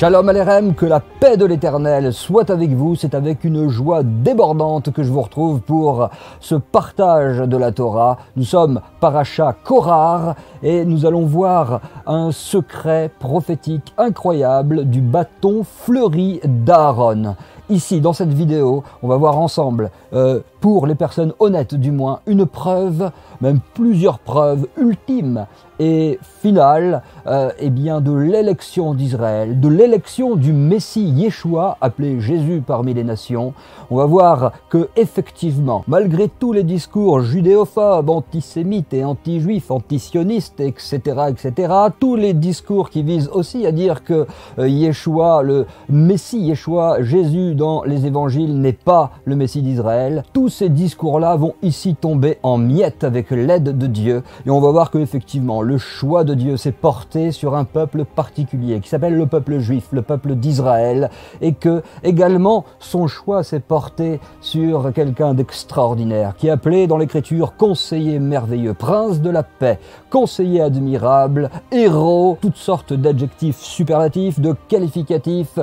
Shalom Alechem, que la paix de l'Éternel soit avec vous. C'est avec une joie débordante que je vous retrouve pour ce partage de la Torah. Nous sommes Parasha Korar et nous allons voir un secret prophétique incroyable du bâton fleuri d'Aaron. Ici, dans cette vidéo, on va voir ensemble, pour les personnes honnêtes du moins, une preuve, même plusieurs preuves ultimes et finales de l'élection d'Israël, de l'élection du Messie Yeshua, appelé Jésus parmi les nations. On va voir que effectivement, malgré tous les discours judéophobes, antisémites et anti-juifs, anti-sionistes, etc., tous les discours qui visent aussi à dire que Yeshua, le Messie Yeshua, Jésus dans les évangiles n'est pas le Messie d'Israël, tous ces discours-là vont ici tomber en miettes avec l'aide de Dieu. Et on va voir que effectivement, le choix de Dieu s'est porté sur un peuple particulier qui s'appelle le peuple juif, le peuple d'Israël, et que également son choix s'est porté sur quelqu'un d'extraordinaire qui est appelé dans l'écriture conseiller merveilleux, prince de la paix, conseiller admirable, héros, toutes sortes d'adjectifs superlatifs, de qualificatifs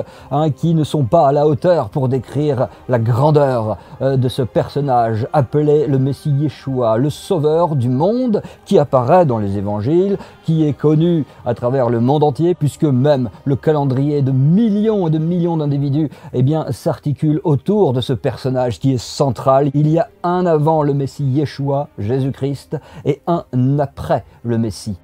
qui ne sont pas à la hauteur pour décrire la grandeur de ce personnage appelé le Messie Yeshua, le sauveur du monde qui apparaît dans les évangiles, qui est connu à travers le monde entier, puisque même le calendrier de millions et de millions d'individus s'articule autour de ce personnage qui est central. Il y a un avant le Messie Yeshua, Jésus-Christ, et un après le Messie.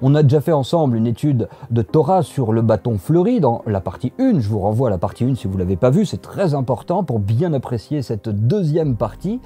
On a déjà fait ensemble une étude de Torah sur le bâton fleuri dans la partie 1. Je vous renvoie à la partie 1 si vous ne l'avez pas vue. C'est très important pour bien apprécier cette deuxième partie.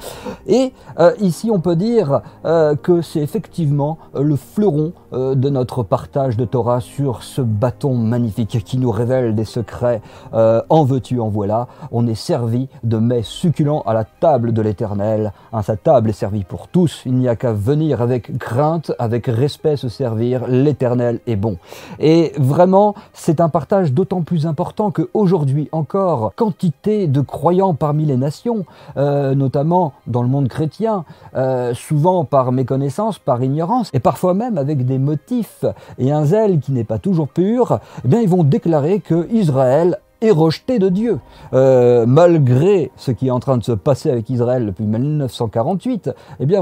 Et ici, on peut dire que c'est effectivement le fleuron de notre partage de Torah sur ce bâton magnifique qui nous révèle des secrets. En veux-tu, en voilà. On est servi de mets succulents à la table de l'Éternel. Sa table est servie pour tous. Il n'y a qu'à venir avec crainte, avec respect se servir. L'Éternel est bon. Et vraiment, c'est un partage d'autant plus important qu'aujourd'hui encore, quantité de croyants parmi les nations, notamment dans le monde chrétien, souvent par méconnaissance, par ignorance, et parfois même avec des motifs et un zèle qui n'est pas toujours pur, ils vont déclarer que Israël est rejeté de Dieu. Malgré ce qui est en train de se passer avec Israël depuis 1948,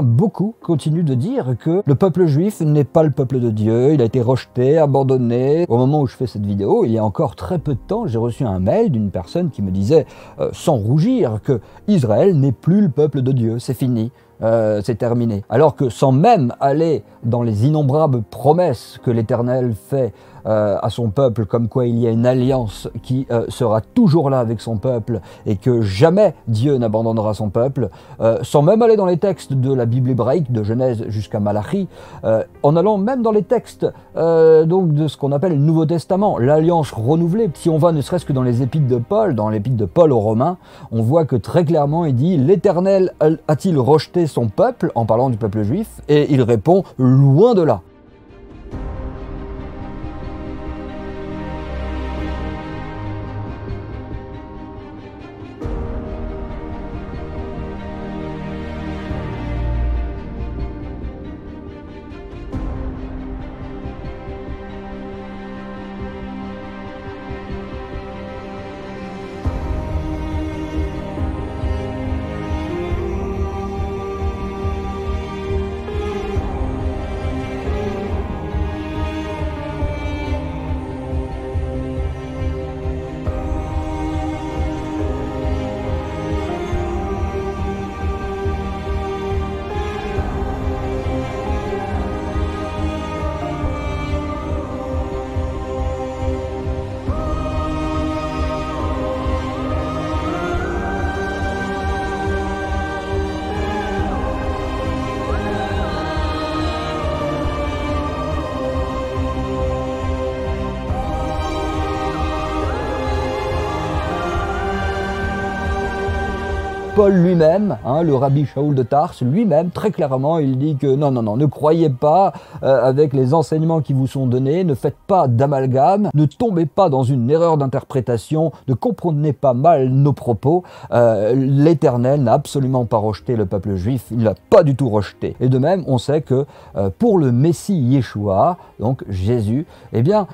beaucoup continuent de dire que le peuple juif n'est pas le peuple de Dieu, il a été rejeté, abandonné. Au moment où je fais cette vidéo, il y a encore très peu de temps, j'ai reçu un mail d'une personne qui me disait, sans rougir, que Israël n'est plus le peuple de Dieu, c'est fini. C'est terminé. Alors que sans même aller dans les innombrables promesses que l'Éternel fait à son peuple, comme quoi il y a une alliance qui sera toujours là avec son peuple et que jamais Dieu n'abandonnera son peuple, sans même aller dans les textes de la Bible hébraïque, de Genèse jusqu'à Malachi, en allant même dans les textes donc de ce qu'on appelle le Nouveau Testament, l'alliance renouvelée. Si on va ne serait-ce que dans les épîtres de Paul, dans l'épître de Paul aux Romains, on voit que très clairement il dit « L'Éternel a-t-il rejeté son peuple ?» en parlant du peuple juif, et il répond « Loin de là ». Paul lui-même, hein, le rabbi Shaoul de Tars, lui-même, très clairement, il dit que non, ne croyez pas avec les enseignements qui vous sont donnés, ne faites pas d'amalgame, ne tombez pas dans une erreur d'interprétation, ne comprenez pas mal nos propos. L'Éternel n'a absolument pas rejeté le peuple juif, il ne l'a pas du tout rejeté. Et de même, on sait que pour le Messie Yeshua, donc Jésus, eh bien,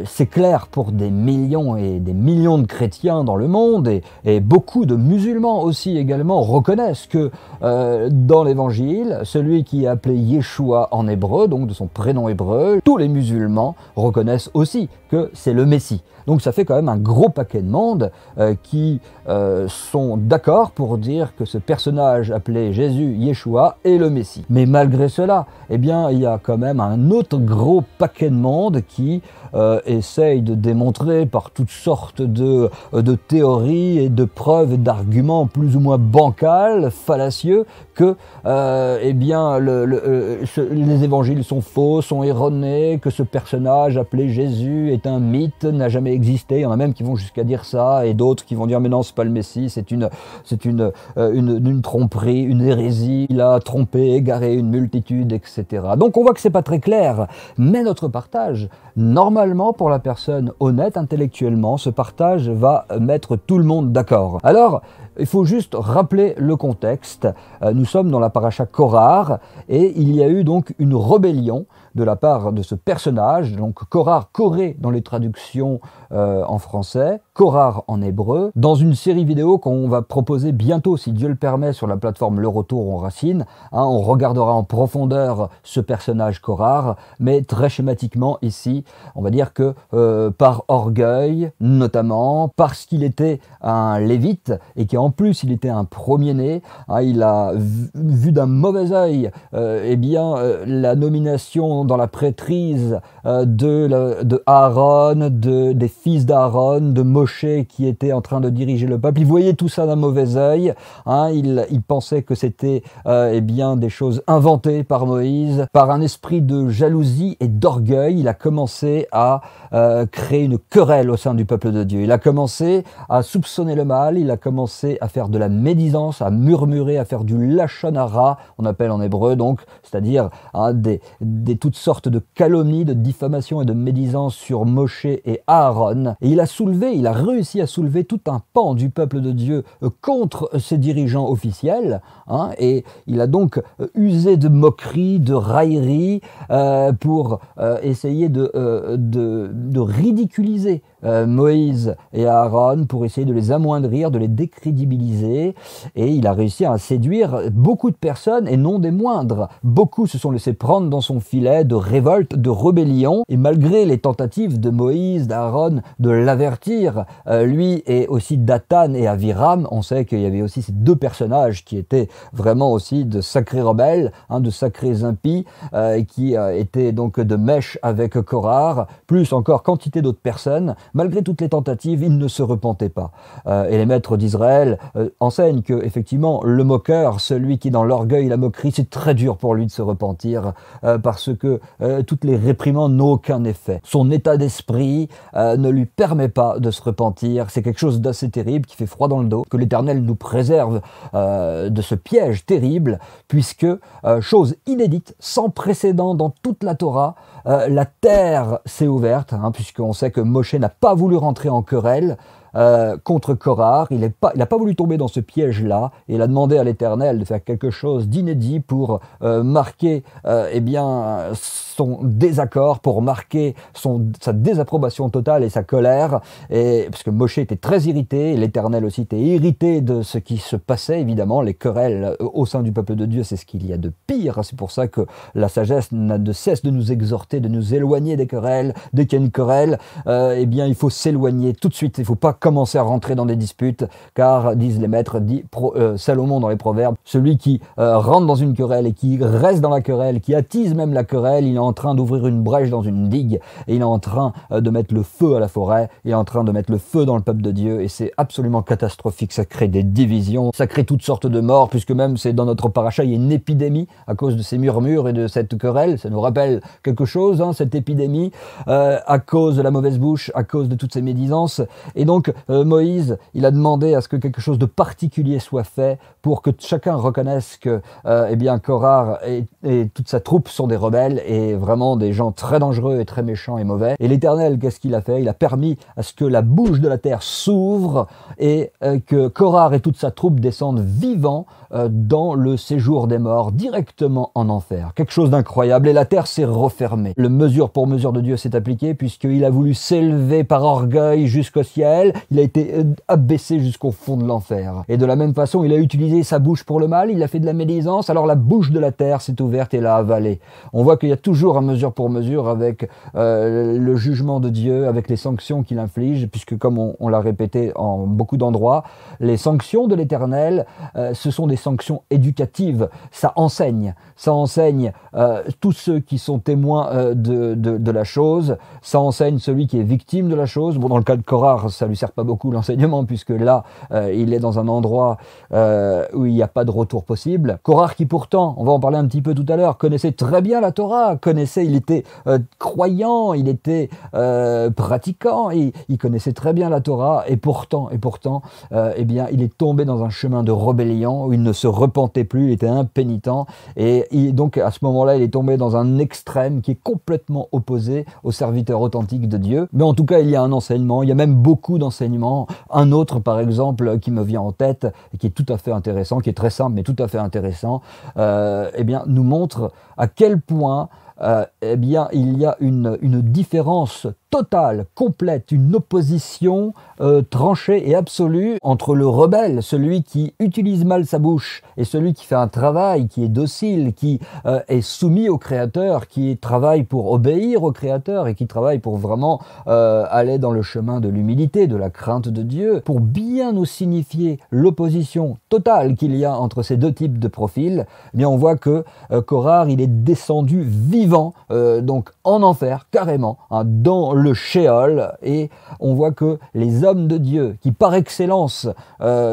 c'est clair pour des millions et des millions de chrétiens dans le monde, et beaucoup de musulmans aussi également reconnaissent que dans l'Évangile, celui qui est appelé Yeshua en hébreu, donc de son prénom hébreu, tous les musulmans reconnaissent aussi que c'est le Messie. Donc ça fait quand même un gros paquet de monde qui sont d'accord pour dire que ce personnage appelé Jésus, Yeshua, est le Messie. Mais malgré cela, eh bien, il y a quand même un autre gros paquet de monde qui essaye de démontrer par toutes sortes de théories et de preuves et d'arguments plus ou moins bancals, fallacieux, que eh bien, les évangiles sont faux, sont erronés, que ce personnage appelé Jésus est un mythe, n'a jamais existé. Il y en a même qui vont jusqu'à dire ça, et d'autres qui vont dire mais non, c'est pas le Messie, c'est une tromperie, une hérésie, il a trompé, égaré une multitude, etc. Donc on voit que c'est pas très clair, mais notre partage, normalement pour la personne honnête intellectuellement, ce partage va mettre tout le monde d'accord. Alors, il faut juste rappeler le contexte. Nous sommes dans la paracha Korah, et il y a eu donc une rébellion de la part de ce personnage, donc Korah, Corée dans les traductions en français, Korah en hébreu, dans une série vidéo qu'on va proposer bientôt, si Dieu le permet, sur la plateforme Le Retour en Racines. Hein, on regardera en profondeur ce personnage Korah, mais très schématiquement ici, on va dire que par orgueil, notamment, parce qu'il était un lévite, et qu'en plus il était un premier-né, hein, il a vu d'un mauvais œil eh bien, la nomination dans la prêtrise de Aaron, des fils d'Aaron, de Moshe qui était en train de diriger le peuple. Il voyait tout ça d'un mauvais œil. Hein, il pensait que c'était eh bien, des choses inventées par Moïse. Par un esprit de jalousie et d'orgueil, il a commencé à créer une querelle au sein du peuple de Dieu. Il a commencé à soupçonner le mal, il a commencé à faire de la médisance, à murmurer, à faire du lachon hara, on appelle en hébreu donc, c'est-à-dire hein, toutes sortes de calomnies, de diffamations et de médisances sur Moshe et Aaron. Et il a réussi à soulever tout un pan du peuple de Dieu contre ses dirigeants officiels. Hein, et il a donc usé de moqueries, de railleries pour essayer de ridiculiser Moïse et Aaron, pour essayer de les amoindrir, de les décrédibiliser. Et il a réussi à séduire beaucoup de personnes, et non des moindres. Beaucoup se sont laissés prendre dans son filet de révolte, de rébellion, et malgré les tentatives de Moïse, d'Aaron, de l'avertir, lui et aussi Dathan et Aviram, on sait qu'il y avait aussi ces deux personnages qui étaient vraiment aussi de sacrés rebelles, hein, de sacrés impies, qui étaient donc de mèche avec Korah, plus encore quantité d'autres personnes. Malgré toutes les tentatives, ils ne se repentaient pas. Et les maîtres d'Israël enseignent que, effectivement, le moqueur, celui qui dans l'orgueil, la moquerie, c'est très dur pour lui de se repentir, parce que toutes les réprimandes n'ont aucun effet. Son état d'esprit ne lui permet pas de se repentir. C'est quelque chose d'assez terrible, qui fait froid dans le dos. Que l'Éternel nous préserve de ce piège terrible, puisque, chose inédite, sans précédent dans toute la Torah, la terre s'est ouverte, hein, puisqu'on sait que Moshe n'a pas voulu rentrer en querelle contre Korah. Il n'a pas voulu tomber dans ce piège-là, et il a demandé à l'Éternel de faire quelque chose d'inédit pour marquer eh bien, son désaccord, pour marquer sa désapprobation totale et sa colère, parce que Moshe était très irrité, et l'Éternel aussi était irrité de ce qui se passait, évidemment. Les querelles au sein du peuple de Dieu, c'est ce qu'il y a de pire. C'est pour ça que la sagesse n'a de cesse de nous exhorter, de nous éloigner des querelles. Dès qu'il y a une querelle, eh bien, il faut s'éloigner tout de suite. Il ne faut pas commencer à rentrer dans des disputes, car, disent les maîtres, dit Salomon dans les Proverbes, celui qui rentre dans une querelle et qui reste dans la querelle, qui attise même la querelle, il est en train d'ouvrir une brèche dans une digue, et il est en train de mettre le feu à la forêt, il est en train de mettre le feu dans le peuple de Dieu, et c'est absolument catastrophique. Ça crée des divisions, ça crée toutes sortes de morts, puisque même c'est dans notre paracha, il y a une épidémie à cause de ces murmures et de cette querelle. Ça nous rappelle quelque chose, hein, cette épidémie, à cause de la mauvaise bouche, à cause de toutes ces médisances. Et donc donc Moïse, il a demandé à ce que quelque chose de particulier soit fait pour que chacun reconnaisse que eh bien Korah et toute sa troupe sont des rebelles et vraiment des gens très dangereux et très méchants et mauvais. Et l'Éternel, qu'est-ce qu'il a fait? Il a permis à ce que la bouche de la terre s'ouvre et que Korah et toute sa troupe descendent vivants dans le séjour des morts, directement en enfer. Quelque chose d'incroyable. Et la terre s'est refermée. Le mesure pour mesure de Dieu s'est appliqué puisqu'il a voulu s'élever par orgueil jusqu'au ciel. Il a été abaissé jusqu'au fond de l'enfer. Et de la même façon, il a utilisé sa bouche pour le mal. Il a fait de la médisance. Alors la bouche de la terre s'est ouverte et l'a avalé. On voit qu'il y a toujours un mesure pour mesure avec le jugement de Dieu, avec les sanctions qu'il inflige, puisque comme on l'a répété en beaucoup d'endroits, les sanctions de l'Éternel, ce sont des sanctions éducatives. Ça enseigne tous ceux qui sont témoins de la chose, ça enseigne celui qui est victime de la chose. Bon, dans le cas de Korah, ça lui sert pas beaucoup l'enseignement, puisque là, il est dans un endroit où il n'y a pas de retour possible. Korah qui pourtant, on va en parler un petit peu tout à l'heure, connaissait très bien la Torah, il était croyant, il était pratiquant, il connaissait très bien la Torah, et pourtant, eh bien, il est tombé dans un chemin de rébellion où il ne se repentait plus, il était impénitent, et donc à ce moment-là, il est tombé dans un extrême qui est complètement opposé au serviteur authentique de Dieu. Mais en tout cas, il y a un enseignement, il y a même beaucoup d'enseignements. Un autre, par exemple, qui me vient en tête, et qui est tout à fait intéressant, qui est très simple, mais tout à fait intéressant, eh bien, nous montre à quel point eh bien, il y a une différence totale, complète, une opposition tranchée et absolue entre le rebelle, celui qui utilise mal sa bouche, et celui qui fait un travail, qui est docile, qui est soumis au Créateur, qui travaille pour obéir au Créateur et qui travaille pour vraiment aller dans le chemin de l'humilité, de la crainte de Dieu, pour bien nous signifier l'opposition totale qu'il y a entre ces deux types de profils. Eh bien, on voit que Korah, il est descendu vivant, donc en enfer, carrément, hein, dans le Sheol, et on voit que les hommes de Dieu, qui par excellence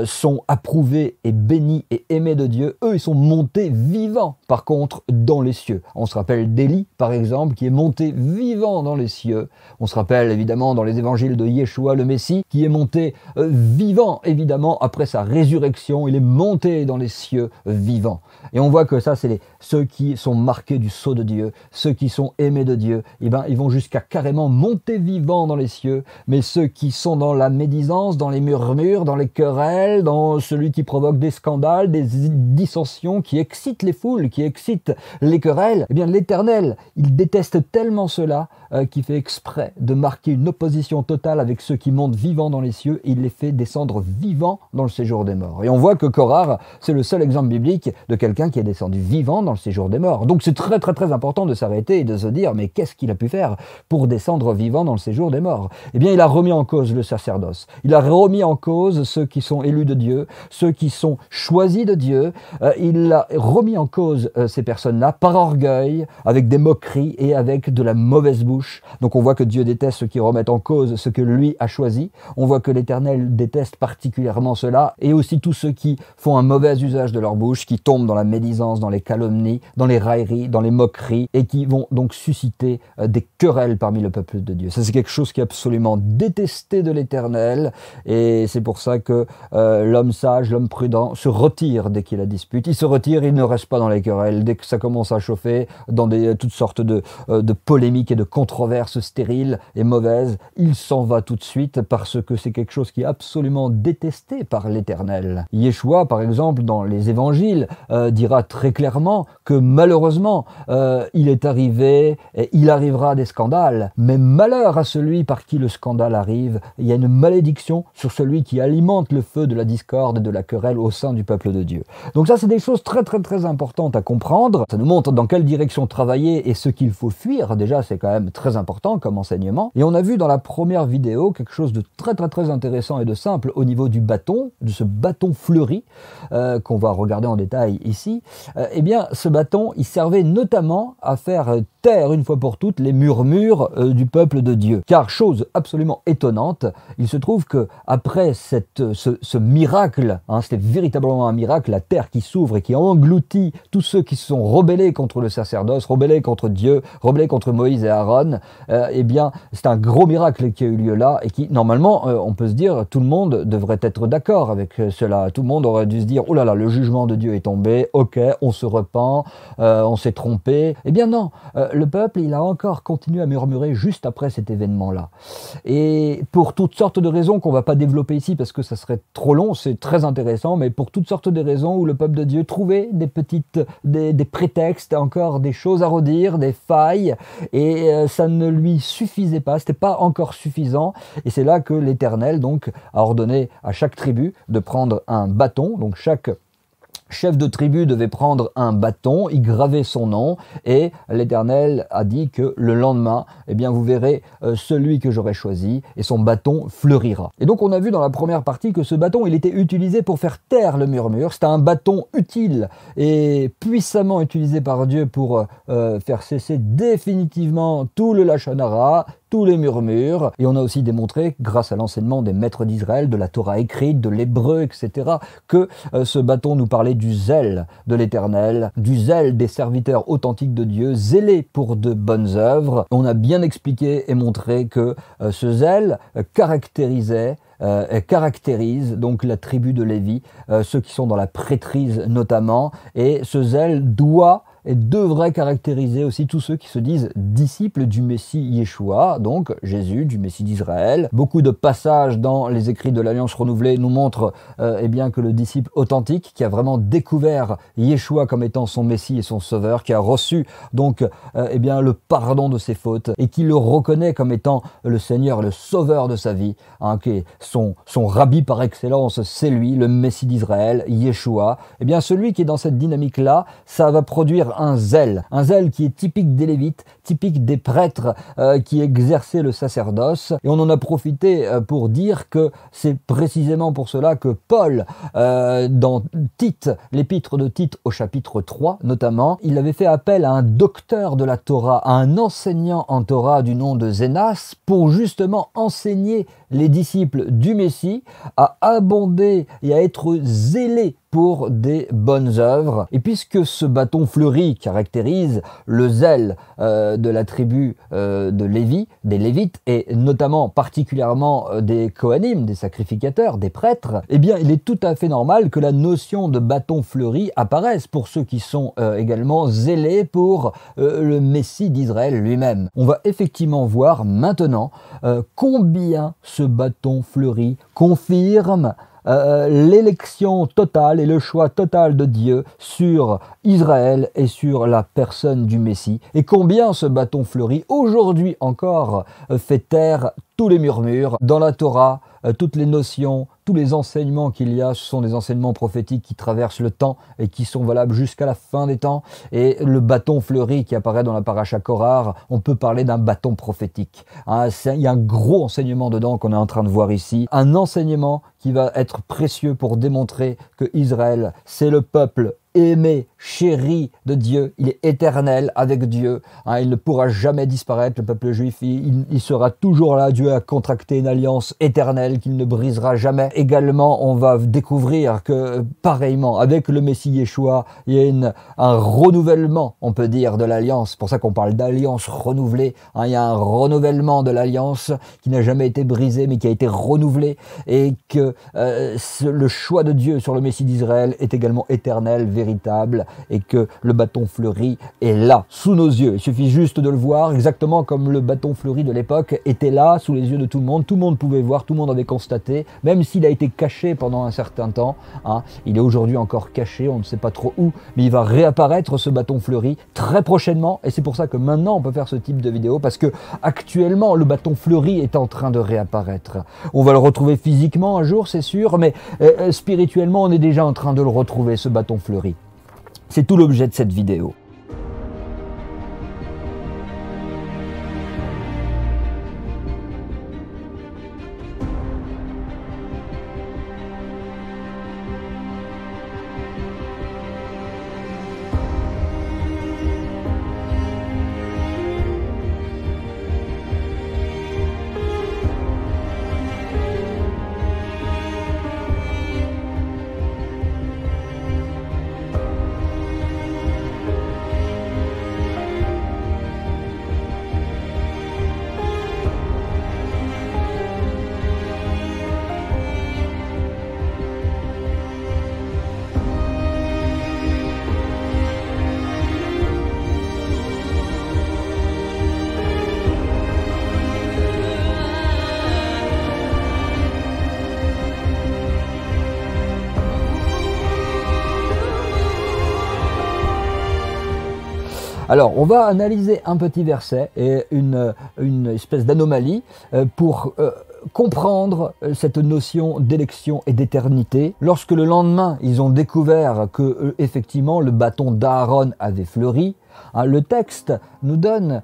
sont approuvés et bénis et aimés de Dieu, eux, ils sont montés vivants, par contre, dans les cieux. On se rappelle d'Élie, par exemple, qui est monté vivant dans les cieux. On se rappelle, évidemment, dans les évangiles de Yeshua, le Messie, qui est monté vivant, évidemment, après sa résurrection. Il est monté dans les cieux vivant. Et on voit que ça, c'est ceux qui sont marqués du sceau de Dieu, ceux qui sont aimés de Dieu, eh ben, ils vont jusqu'à carrément monter vivants dans les cieux. Mais ceux qui sont dans la médisance, dans les murmures, dans les querelles, dans celui qui provoque des scandales, des dissensions, qui excitent les foules, qui excitent les querelles, eh bien l'Éternel, il déteste tellement cela qu'il fait exprès de marquer une opposition totale avec ceux qui montent vivants dans les cieux, et il les fait descendre vivants dans le séjour des morts. Et on voit que Korah, c'est le seul exemple biblique de quelqu'un qui est descendu vivant dans le séjour des morts. Donc c'est très très très important de s'arrêter et de se dire, mais qu'est-ce qu'il a pu faire pour descendre vivant dans le séjour des morts? Eh bien, il a remis en cause le sacerdoce. Il a remis en cause ceux qui sont élus de Dieu, ceux qui sont choisis de Dieu. Il a remis en cause ces personnes-là par orgueil, avec des moqueries et avec de la mauvaise bouche. Donc on voit que Dieu déteste ceux qui remettent en cause ce que lui a choisi. On voit que l'Éternel déteste particulièrement cela, et aussi tous ceux qui font un mauvais usage de leur bouche, qui tombent dans la médisance, dans les calomnies, dans les railleries, dans les moqueries, et qui vont donc susciter des querelles parmi le peuple de Dieu. Ça, c'est quelque chose qui est absolument détesté de l'Éternel, et c'est pour ça que l'homme sage, l'homme prudent se retire dès qu'il y a dispute. Il se retire, il ne reste pas dans les querelles. Dès que ça commence à chauffer dans toutes sortes de polémiques et de controverses stériles et mauvaises, il s'en va tout de suite, parce que c'est quelque chose qui est absolument détesté par l'Éternel. Yeshua, par exemple, dans les évangiles, dira très clairement que malheureusement, il est arrivé, et il arrivera des scandales, mais malheur à celui par qui le scandale arrive. Il y a une malédiction sur celui qui alimente le feu de la discorde et de la querelle au sein du peuple de Dieu. Donc ça, c'est des choses très très très importantes à comprendre. Ça nous montre dans quelle direction travailler et ce qu'il faut fuir. Déjà, c'est quand même très important comme enseignement. Et on a vu dans la première vidéo quelque chose de très très très intéressant et de simple au niveau du bâton, de ce bâton fleuri qu'on va regarder en détail ici. Eh bien, ce bâton, il servait notamment à faire taire une fois pour toutes les murmures du peuple de Dieu. Car chose absolument étonnante, il se trouve que après ce miracle, c'était véritablement un miracle, la terre qui s'ouvre et qui engloutit tous ceux qui se sont rebellés contre le sacerdoce, rebellés contre Dieu, rebellés contre Moïse et Aaron, eh bien c'est un gros miracle qui a eu lieu là et qui normalement, on peut se dire, tout le monde devrait être d'accord avec cela. Tout le monde aurait dû se dire, oh là là, le jugement de Dieu est tombé, ok, on se repent, on s'est trompé. Eh bien non, le peuple, il a encore continué à murmurer juste après cet événement-là. Et pour toutes sortes de raisons qu'on ne va pas développer ici parce que ça serait trop long, c'est très intéressant, mais pour toutes sortes de raisons où le peuple de Dieu trouvait des prétextes, encore des choses à redire, des failles, et ça ne lui suffisait pas, c'était pas encore suffisant, et c'est là que l'Éternel donc a ordonné à chaque tribu de prendre un bâton, donc chaque chef de tribu devait prendre un bâton, y graver son nom, et l'Éternel a dit que le lendemain, eh bien vous verrez celui que j'aurai choisi, et son bâton fleurira. Et donc on a vu dans la première partie que ce bâton, il était utilisé pour faire taire le murmure. C'était un bâton utile et puissamment utilisé par Dieu pour faire cesser définitivement tout le lachon hara, tous les murmures. Et on a aussi démontré, grâce à l'enseignement des maîtres d'Israël, de la Torah écrite, de l'hébreu, etc., que ce bâton nous parlait du zèle de l'Éternel, du zèle des serviteurs authentiques de Dieu, zélés pour de bonnes œuvres. On a bien expliqué et montré que ce zèle caractérise donc la tribu de Lévi, ceux qui sont dans la prêtrise notamment, et ce zèle doit et devrait caractériser aussi tous ceux qui se disent disciples du Messie Yeshua, donc Jésus, du Messie d'Israël. Beaucoup de passages dans les écrits de l'Alliance renouvelée nous montrent eh bien, que le disciple authentique, qui a vraiment découvert Yeshua comme étant son Messie et son Sauveur, qui a reçu donc eh bien, le pardon de ses fautes et qui le reconnaît comme étant le Seigneur, le Sauveur de sa vie, qui est son rabbi par excellence, c'est lui, le Messie d'Israël, Yeshua. Eh bien, celui qui est dans cette dynamique-là, ça va produire un zèle qui est typique des Lévites, typique des prêtres qui exerçaient le sacerdoce. Et on en a profité pour dire que c'est précisément pour cela que Paul, dans Tite, l'épître de Tite au chapitre 3 notamment, il avait fait appel à un docteur de la Torah, à un enseignant en Torah du nom de Zénas, pour justement enseigner les disciples du Messie à abonder et à être zélés pour des bonnes œuvres. Et puisque ce bâton fleuri caractérise le zèle de la tribu de Lévi, des Lévites, et notamment particulièrement des Kohanim, des sacrificateurs, des prêtres, eh bien il est tout à fait normal que la notion de bâton fleuri apparaisse pour ceux qui sont également zélés pour le Messie d'Israël lui-même. On va effectivement voir maintenant combien ce bâton fleuri confirme l'élection totale et le choix total de Dieu sur Israël et sur la personne du Messie, et combien ce bâton fleuri aujourd'hui encore fait taire tous les murmures dans la Torah, toutes les notions, tous les enseignements qu'il y a, ce sont des enseignements prophétiques qui traversent le temps et qui sont valables jusqu'à la fin des temps. Et le bâton fleuri qui apparaît dans la paracha Korar, on peut parler d'un bâton prophétique. Il y a un gros enseignement dedans qu'on est en train de voir ici, un enseignement qui va être précieux pour démontrer que Israël, c'est le peuple aimé, chéri de Dieu, il est éternel avec Dieu, il ne pourra jamais disparaître, le peuple juif, il sera toujours là, Dieu a contracté une alliance éternelle qu'il ne brisera jamais. Également, on va découvrir que, pareillement, avec le Messie Yeshua, il y a un renouvellement, on peut dire, de l'alliance, c'est pour ça qu'on parle d'alliance renouvelée, il y a un renouvellement de l'alliance qui n'a jamais été brisé, mais qui a été renouvelé, et que le choix de Dieu sur le Messie d'Israël est également éternel, véritable, et que le bâton fleuri est là, sous nos yeux. Il suffit juste de le voir, exactement comme le bâton fleuri de l'époque était là, sous les yeux de tout le monde pouvait voir, tout le monde avait constaté, même s'il a été caché pendant un certain temps, il est aujourd'hui encore caché, on ne sait pas trop où, mais il va réapparaître ce bâton fleuri très prochainement, et c'est pour ça que maintenant on peut faire ce type de vidéo, parce que actuellement le bâton fleuri est en train de réapparaître. On va le retrouver physiquement un jour, c'est sûr, mais spirituellement on est déjà en train de le retrouver, ce bâton fleuri. C'est tout l'objet de cette vidéo. Alors, on va analyser un petit verset et une espèce d'anomalie pour comprendre cette notion d'élection et d'éternité. Lorsque le lendemain, ils ont découvert que effectivement le bâton d'Aaron avait fleuri, hein, le texte nous donne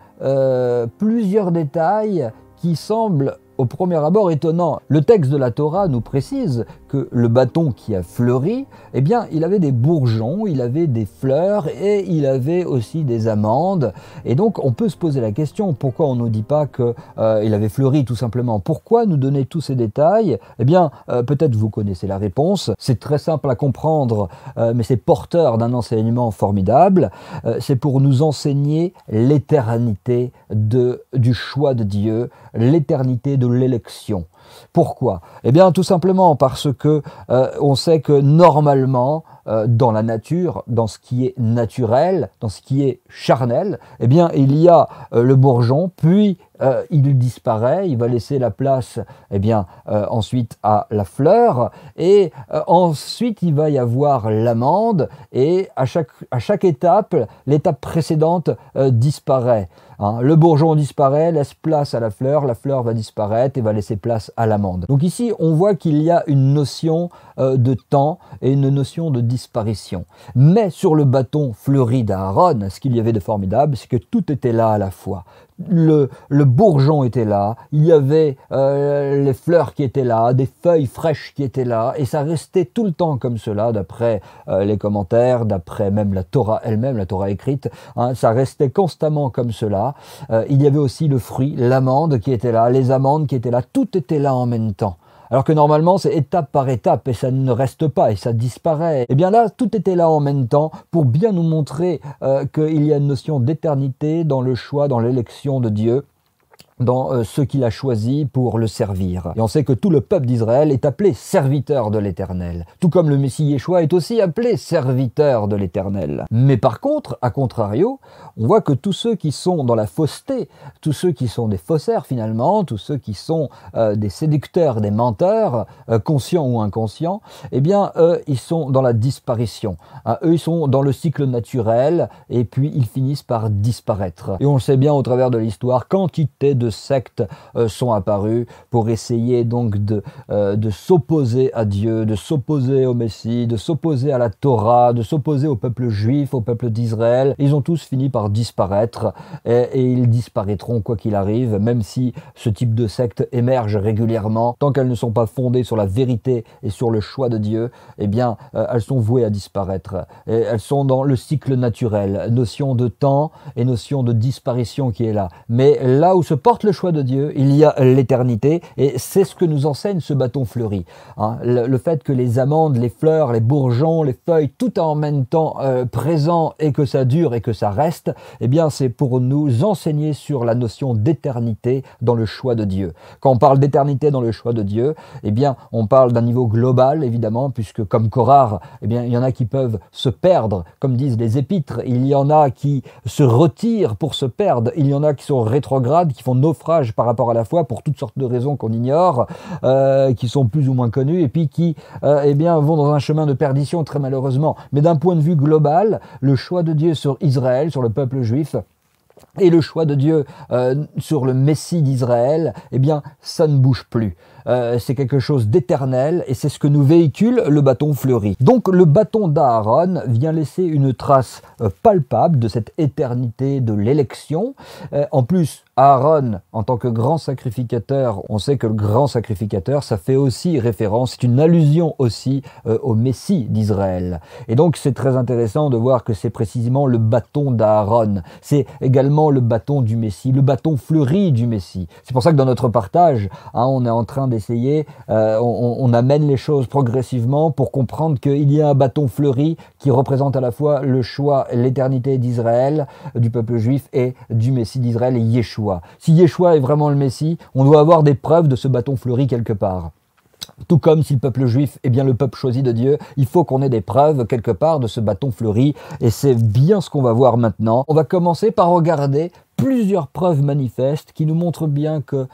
plusieurs détails qui semblent au premier abord étonnant. Le texte de la Torah nous précise que le bâton qui a fleuri, eh bien, il avait des bourgeons, il avait des fleurs et il avait aussi des amandes. Et donc, on peut se poser la question, pourquoi on ne nous dit pas qu'il avait fleuri tout simplement? Pourquoi nous donner tous ces détails? Eh bien, peut-être vous connaissez la réponse. C'est très simple à comprendre, mais c'est porteur d'un enseignement formidable. C'est pour nous enseigner l'éternité du choix de Dieu, l'éternité de l'élection. Pourquoi? Eh bien, tout simplement parce que on sait que normalement, dans la nature, dans ce qui est naturel, dans ce qui est charnel, eh bien, il y a le bourgeon, puis il disparaît, il va laisser la place, eh bien, ensuite à la fleur, et ensuite il va y avoir l'amande, et à chaque étape, l'étape précédente disparaît. Hein. Le bourgeon disparaît, laisse place à la fleur va disparaître et va laisser place à l'amande. Donc ici, on voit qu'il y a une notion de temps et une notion de disparition. Mais sur le bâton fleuri d'Aaron, ce qu'il y avait de formidable, c'est que tout était là à la fois. Le bourgeon était là, il y avait les fleurs qui étaient là, des feuilles fraîches qui étaient là, et ça restait tout le temps comme cela, d'après les commentaires, d'après même la Torah elle-même, la Torah écrite, hein, ça restait constamment comme cela. Il y avait aussi le fruit, l'amande qui était là, les amandes qui étaient là, tout était là en même temps. Alors que normalement, c'est étape par étape et ça ne reste pas et ça disparaît. Et bien là, tout était là en même temps pour bien nous montrer qu'il y a une notion d'éternité dans le choix, dans l'élection de Dieu, dans ceux qu'il a choisis pour le servir. Et on sait que tout le peuple d'Israël est appelé serviteur de l'Éternel, tout comme le Messie Yeshua est aussi appelé serviteur de l'Éternel. Mais par contre, à contrario, on voit que tous ceux qui sont dans la fausseté, tous ceux qui sont des faussaires finalement, tous ceux qui sont des séducteurs, des menteurs, conscients ou inconscients, eh bien, eux, ils sont dans la disparition. Eux, ils sont dans le cycle naturel et puis ils finissent par disparaître. Et on le sait bien au travers de l'histoire, quantité de sectes sont apparues pour essayer donc de s'opposer à Dieu, de s'opposer au Messie, de s'opposer à la Torah, de s'opposer au peuple juif, au peuple d'Israël. Ils ont tous fini par disparaître et ils disparaîtront quoi qu'il arrive, même si ce type de secte émerge régulièrement. Tant qu'elles ne sont pas fondées sur la vérité et sur le choix de Dieu, eh bien, elles sont vouées à disparaître. Et elles sont dans le cycle naturel, notion de temps et notion de disparition qui est là. Mais là où se porte le choix de Dieu, il y a l'éternité, et c'est ce que nous enseigne ce bâton fleuri. Hein, le fait que les amandes, les fleurs, les bourgeons, les feuilles, tout est en même temps présent et que ça dure et que ça reste, eh bien c'est pour nous enseigner sur la notion d'éternité dans le choix de Dieu. Quand on parle d'éternité dans le choix de Dieu, eh bien on parle d'un niveau global évidemment, puisque comme Korah, eh bien il y en a qui peuvent se perdre, comme disent les épîtres, il y en a qui se retirent pour se perdre, il y en a qui sont rétrogrades, qui font naufrage par rapport à la foi pour toutes sortes de raisons qu'on ignore, qui sont plus ou moins connues et puis qui eh bien, vont dans un chemin de perdition très malheureusement. Mais d'un point de vue global, le choix de Dieu sur Israël, sur le peuple juif, et le choix de Dieu sur le Messie d'Israël, eh bien, ça ne bouge plus. C'est quelque chose d'éternel et c'est ce que nous véhicule le bâton fleuri. Donc le bâton d'Aaron vient laisser une trace palpable de cette éternité de l'élection. En plus, Aaron, en tant que grand sacrificateur, on sait que le grand sacrificateur, ça fait aussi référence, c'est une allusion aussi au Messie d'Israël. Et donc c'est très intéressant de voir que c'est précisément le bâton d'Aaron. C'est également le bâton du Messie, le bâton fleuri du Messie. C'est pour ça que dans notre partage, hein, on est en train d'essayer, on amène les choses progressivement pour comprendre qu'il y a un bâton fleuri qui représente à la fois le choix, l'éternité d'Israël, du peuple juif et du Messie d'Israël et Yeshua. Si Yeshua est vraiment le Messie, on doit avoir des preuves de ce bâton fleuri quelque part. Tout comme si le peuple juif est bien le peuple choisi de Dieu, il faut qu'on ait des preuves quelque part de ce bâton fleuri, et c'est bien ce qu'on va voir maintenant. On va commencer par regarder plusieurs preuves manifestes qui nous montrent bien que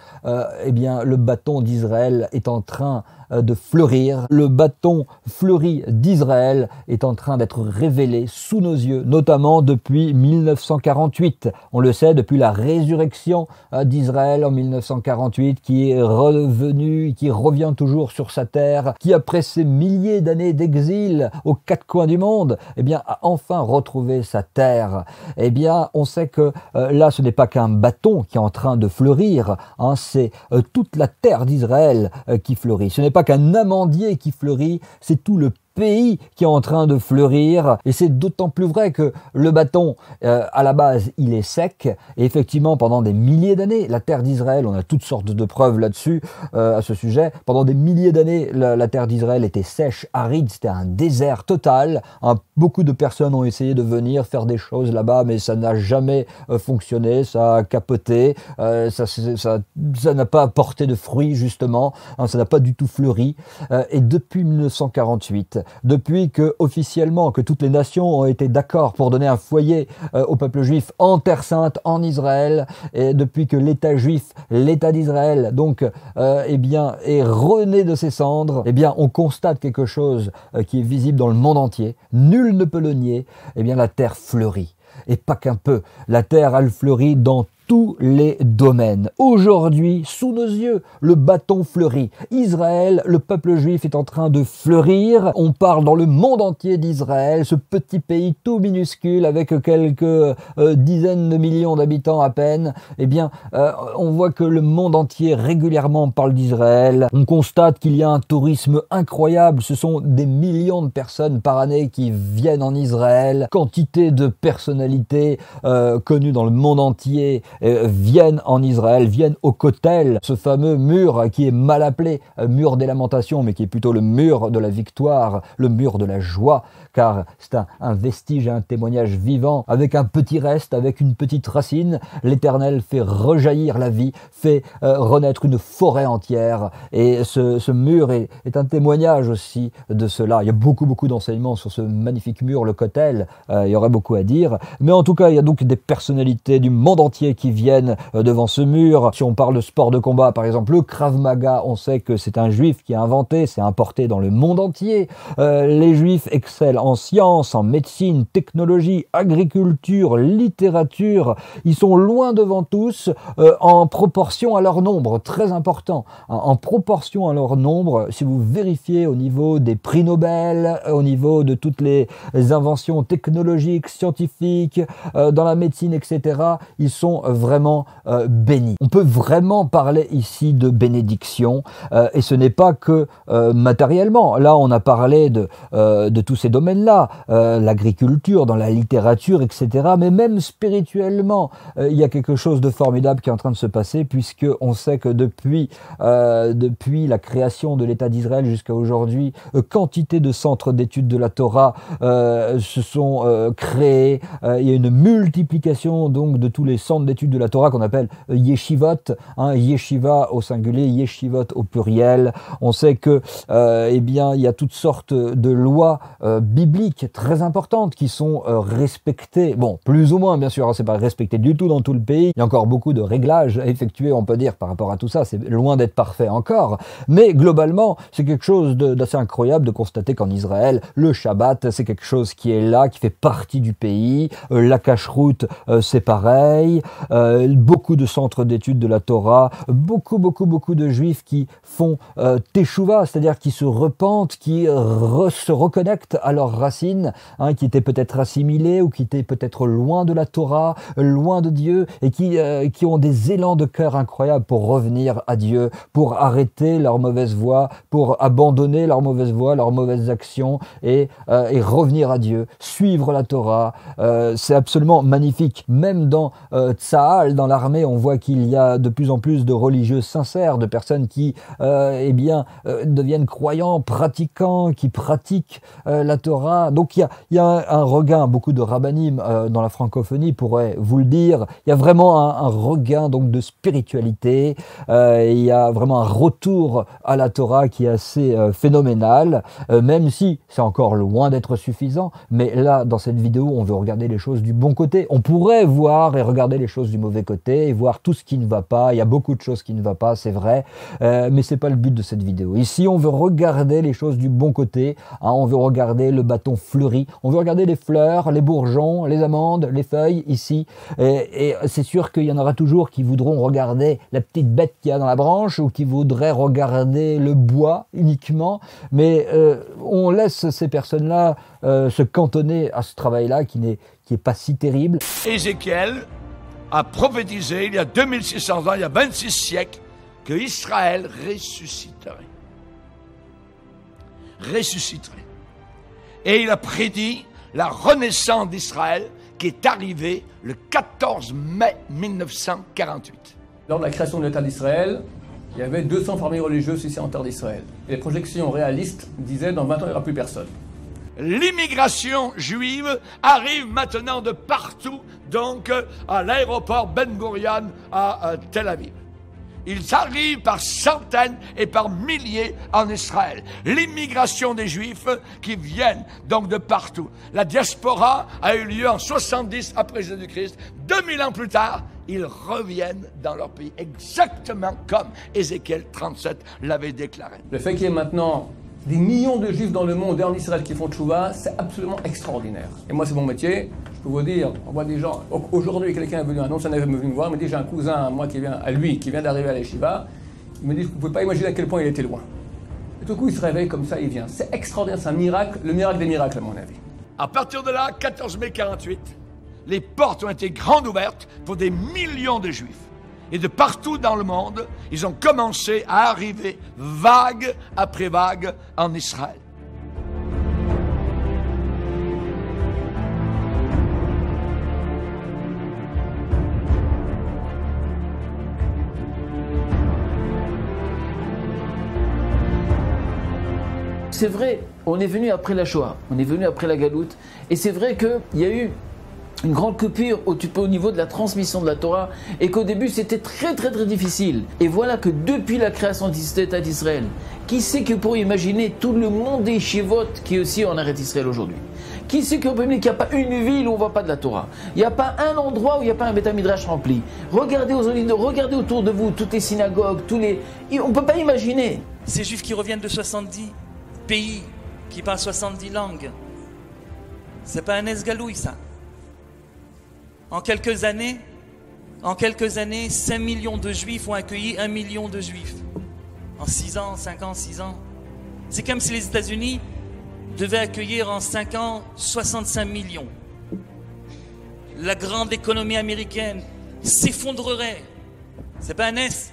eh bien, le bâton d'Israël est en train de fleurir. Le bâton fleuri d'Israël est en train d'être révélé sous nos yeux, notamment depuis 1948. On le sait, depuis la résurrection d'Israël en 1948, qui est revenu, qui revient toujours sur sa terre, qui après ces milliers d'années d'exil aux quatre coins du monde, eh bien, a enfin retrouvé sa terre. Eh bien, on sait que là, ce n'est pas qu'un bâton qui est en train de fleurir, hein, c'est toute la terre d'Israël qui fleurit. Ce n'est pas qu'un amandier qui fleurit, c'est tout le pays qui est en train de fleurir, et c'est d'autant plus vrai que le bâton, à la base, il est sec, et effectivement, pendant des milliers d'années, la terre d'Israël, on a toutes sortes de preuves là-dessus, à ce sujet, pendant des milliers d'années, la terre d'Israël était sèche, aride, c'était un désert total, hein, beaucoup de personnes ont essayé de venir faire des choses là-bas, mais ça n'a jamais fonctionné, ça a capoté, ça n'a pas apporté de fruits, justement, hein, ça n'a pas du tout fleuri, et depuis 1948, depuis que officiellement que toutes les nations ont été d'accord pour donner un foyer au peuple juif en Terre Sainte, en Israël, et depuis que l'État juif, l'État d'Israël, donc, eh bien, est rené de ses cendres, eh bien, on constate quelque chose qui est visible dans le monde entier. Nul ne peut le nier. Eh bien, la terre fleurit. Et pas qu'un peu. La terre, elle fleurit dans tous les domaines. Aujourd'hui, sous nos yeux, le bâton fleurit. Israël, le peuple juif est en train de fleurir. On parle dans le monde entier d'Israël, ce petit pays tout minuscule avec quelques dizaines de millions d'habitants à peine. Eh bien, on voit que le monde entier régulièrement parle d'Israël. On constate qu'il y a un tourisme incroyable. Ce sont des millions de personnes par année qui viennent en Israël. Quantité de personnalités connues dans le monde entier viennent en Israël, viennent au Kotel, ce fameux mur qui est mal appelé mur des lamentations, mais qui est plutôt le mur de la victoire, le mur de la joie, car c'est un vestige, un témoignage vivant, avec un petit reste, avec une petite racine. L'Éternel fait rejaillir la vie, fait renaître une forêt entière, et ce mur est un témoignage aussi de cela. Il y a beaucoup d'enseignements sur ce magnifique mur, le Kotel, il y aurait beaucoup à dire, mais en tout cas, il y a donc des personnalités du monde entier qui viennent devant ce mur. Si on parle de sport de combat, par exemple, le Krav Maga, on sait que c'est un juif qui a inventé, c'est importé dans le monde entier. Les juifs excellent en sciences, en médecine, technologie, agriculture, littérature. Ils sont loin devant tous en proportion à leur nombre, très important. En proportion à leur nombre, si vous vérifiez au niveau des prix Nobel, au niveau de toutes les inventions technologiques, scientifiques, dans la médecine, etc., ils sont vraiment bénis. On peut vraiment parler ici de bénédiction, et ce n'est pas que matériellement. Là, on a parlé de tous ces domaines-là, l'agriculture, dans la littérature, etc. Mais même spirituellement, il y a quelque chose de formidable qui est en train de se passer, puisque on sait que depuis la création de l'État d'Israël jusqu'à aujourd'hui, quantité de centres d'études de la Torah se sont créés. Il y a une multiplication donc de tous les centres d'études de la Torah qu'on appelle yeshivot, hein, yeshiva au singulier, yeshivot au pluriel. On sait que eh bien, il y a toutes sortes de lois bibliques très importantes qui sont respectées, bon, plus ou moins bien sûr, hein, c'est pas respecté du tout dans tout le pays, il y a encore beaucoup de réglages à effectuer, on peut dire, par rapport à tout ça, c'est loin d'être parfait encore, mais globalement, c'est quelque chose d'assez incroyable de constater qu'en Israël, le Shabbat, c'est quelque chose qui est là, qui fait partie du pays, la cache-route, c'est pareil, beaucoup de centres d'études de la Torah, beaucoup de juifs qui font teshuva, c'est-à-dire qui se repentent, qui se reconnectent à leurs racines, hein, qui étaient peut-être assimilés ou qui étaient peut-être loin de la Torah, loin de Dieu, et qui ont des élans de cœur incroyables pour revenir à Dieu, pour arrêter leur mauvaise voie, pour abandonner leur mauvaise voie, leurs mauvaises actions, et revenir à Dieu, suivre la Torah. C'est absolument magnifique. Même dans Tsahal, dans l'armée, on voit qu'il y a de plus en plus de religieux sincères, de personnes qui eh bien, deviennent croyants, pratiquants, qui pratiquent la Torah. Donc il y a un regain, beaucoup de rabbinim dans la francophonie pourraient vous le dire, il y a vraiment un regain donc de spiritualité, il y a vraiment un retour à la Torah qui est assez phénoménal, même si c'est encore loin d'être suffisant, mais là dans cette vidéo on veut regarder les choses du bon côté, on pourrait voir et regarder les choses choses du mauvais côté et voir tout ce qui ne va pas. Il y a beaucoup de choses qui ne vont pas, c'est vrai, mais c'est pas le but de cette vidéo. Ici, on veut regarder les choses du bon côté, hein, on veut regarder le bâton fleuri, on veut regarder les fleurs, les bourgeons, les amandes, les feuilles, ici. Et c'est sûr qu'il y en aura toujours qui voudront regarder la petite bête qu'il y a dans la branche ou qui voudraient regarder le bois uniquement, mais on laisse ces personnes-là se cantonner à ce travail-là qui n'est pas si terrible. Ézéchiel a prophétisé il y a 2600 ans, il y a 26 siècles, que Israël ressusciterait. Ressusciterait. Et il a prédit la renaissance d'Israël qui est arrivée le 14 mai 1948. Lors de la création de l'État d'Israël, il y avait 200 familles religieuses ici en terre d'Israël. Et les projections réalistes disaient dans 20 ans, il n'y aura plus personne. L'immigration juive arrive maintenant de partout, donc à l'aéroport Ben Gurion à Tel Aviv. Ils arrivent par centaines et par milliers en Israël. L'immigration des Juifs qui viennent donc de partout. La diaspora a eu lieu en 70 après Jésus-Christ. 2000 ans plus tard, ils reviennent dans leur pays, exactement comme Ézéchiel 37 l'avait déclaré. Le fait qu'il y ait maintenant des millions de Juifs dans le monde et en Israël qui font tchouva, c'est absolument extraordinaire. Et moi, c'est mon métier. Je peux vous dire, on voit des gens. Aujourd'hui, quelqu'un est venu, un ancien élève est venu me voir, il me dit j'ai un cousin, moi, qui vient d'arriver à l'Yeshiva. Il me dit, vous ne pouvez pas imaginer à quel point il était loin. Et tout coup, il se réveille comme ça, il vient. C'est extraordinaire, c'est un miracle, le miracle des miracles, à mon avis. À partir de là, 14 mai 48, les portes ont été grandes ouvertes pour des millions de Juifs. Et de partout dans le monde, ils ont commencé à arriver vague après vague en Israël. C'est vrai, on est venu après la Shoah, on est venu après la Galoute, et c'est vrai qu'il y a eu une grande coupure au niveau de la transmission de la Torah et qu'au début c'était très difficile. Et voilà que depuis la création de l'État d'Israël, qui c'est que pour imaginer tout le monde des Shivot qui est aussi en arrêt d'Israël aujourd'hui? Qui c'est qu'on peut dire qu'il n'y a pas une ville où on ne voit pas de la Torah? Il n'y a pas un endroit où il n'y a pas un Beth Midrash rempli. Regardez regardez autour de vous toutes les synagogues, on ne peut pas imaginer. Ces Juifs qui reviennent de 70 pays, qui parlent 70 langues, c'est pas un esgalouille ça. En quelques années, 5 millions de Juifs ont accueilli 1 million de Juifs. En 6 ans, 5 ans, 6 ans. C'est comme si les États-Unis devaient accueillir en 5 ans 65 millions. La grande économie américaine s'effondrerait. C'est pas un S.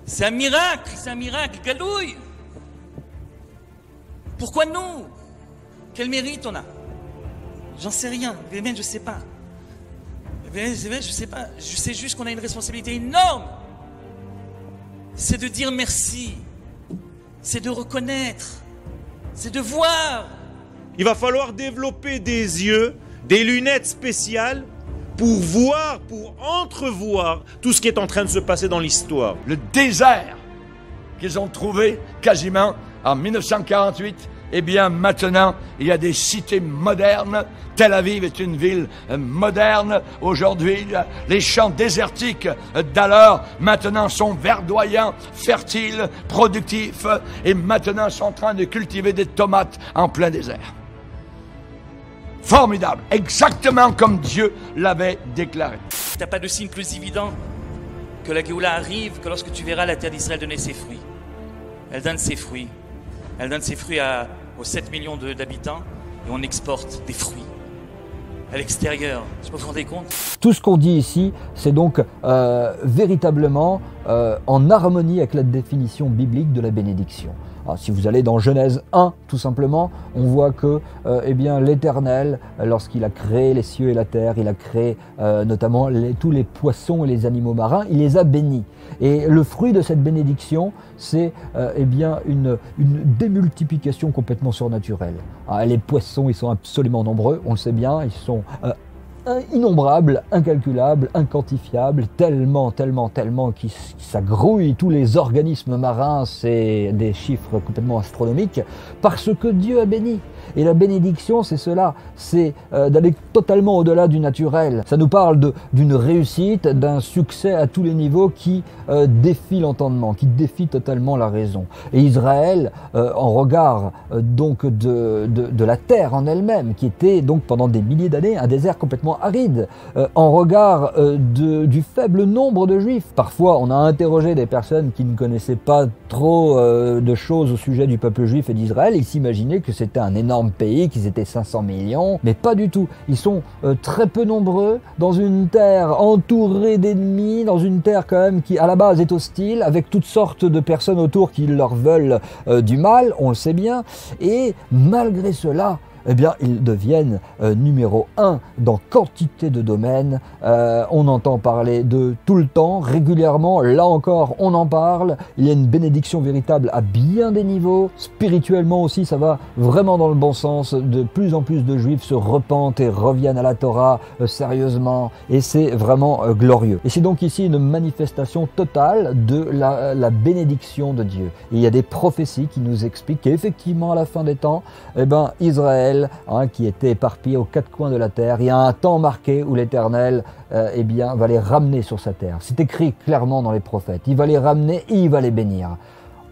C'est un miracle, galouille. Pourquoi nous? Quel mérite on a? J'en sais rien, mais je sais pas. Je sais pas, je sais juste qu'on a une responsabilité énorme. C'est de dire merci, c'est de reconnaître, c'est de voir. Il va falloir développer des yeux, des lunettes spéciales pour voir, pour entrevoir tout ce qui est en train de se passer dans l'histoire. Le désert qu'ils ont trouvé quasiment en 1948, eh bien maintenant, il y a des cités modernes. Tel Aviv est une ville moderne. Aujourd'hui, les champs désertiques d'alors, maintenant, sont verdoyants, fertiles, productifs, et maintenant sont en train de cultiver des tomates en plein désert. Formidable, exactement comme Dieu l'avait déclaré. Il n'y a pas de signe plus évident que la Géoula arrive que lorsque tu verras la terre d'Israël donner ses fruits. Elle donne ses fruits. Elle donne ses fruits aux 7 millions d'habitants et on exporte des fruits à l'extérieur. Je sais pas si vous vous rendez compte. Tout ce qu'on dit ici, c'est donc véritablement en harmonie avec la définition biblique de la bénédiction. Alors, si vous allez dans Genèse 1, tout simplement, on voit que eh bien, l'Éternel, lorsqu'il a créé les cieux et la terre, il a créé notamment tous les poissons et les animaux marins, il les a bénis. Et le fruit de cette bénédiction, c'est eh bien une démultiplication complètement surnaturelle. Ah, les poissons, ils sont absolument nombreux, on le sait bien, ils sont innombrables, incalculables, inquantifiables, tellement que ça grouille tous les organismes marins, c'est des chiffres complètement astronomiques, parce que Dieu a béni. Et la bénédiction, c'est cela, c'est d'aller totalement au-delà du naturel. Ça nous parle d'une réussite, d'un succès à tous les niveaux qui défie l'entendement, qui défie totalement la raison. Et Israël, en regard donc de la terre en elle-même, qui était donc pendant des milliers d'années un désert complètement aride, en regard du faible nombre de juifs. Parfois, on a interrogé des personnes qui ne connaissaient pas trop de choses au sujet du peuple juif et d'Israël. Ils s'imaginaient que c'était un énorme pays, qu'ils étaient 500 millions, mais pas du tout. Ils sont très peu nombreux, dans une terre entourée d'ennemis, dans une terre quand même qui à la base est hostile, avec toutes sortes de personnes autour qui leur veulent du mal, on le sait bien, et malgré cela, eh bien, ils deviennent numéro 1 dans quantité de domaines. On entend parler de tout le temps, régulièrement, là encore, on en parle. Il y a une bénédiction véritable à bien des niveaux. Spirituellement aussi, ça va vraiment dans le bon sens. De plus en plus de Juifs se repentent et reviennent à la Torah sérieusement. Et c'est vraiment glorieux. Et c'est donc ici une manifestation totale de la bénédiction de Dieu. Et il y a des prophéties qui nous expliquent qu'effectivement, à la fin des temps, eh ben, Israël, qui était éparpillé aux quatre coins de la terre. Il y a un temps marqué où l'Éternel eh bien, va les ramener sur sa terre. C'est écrit clairement dans les prophètes. Il va les ramener et il va les bénir.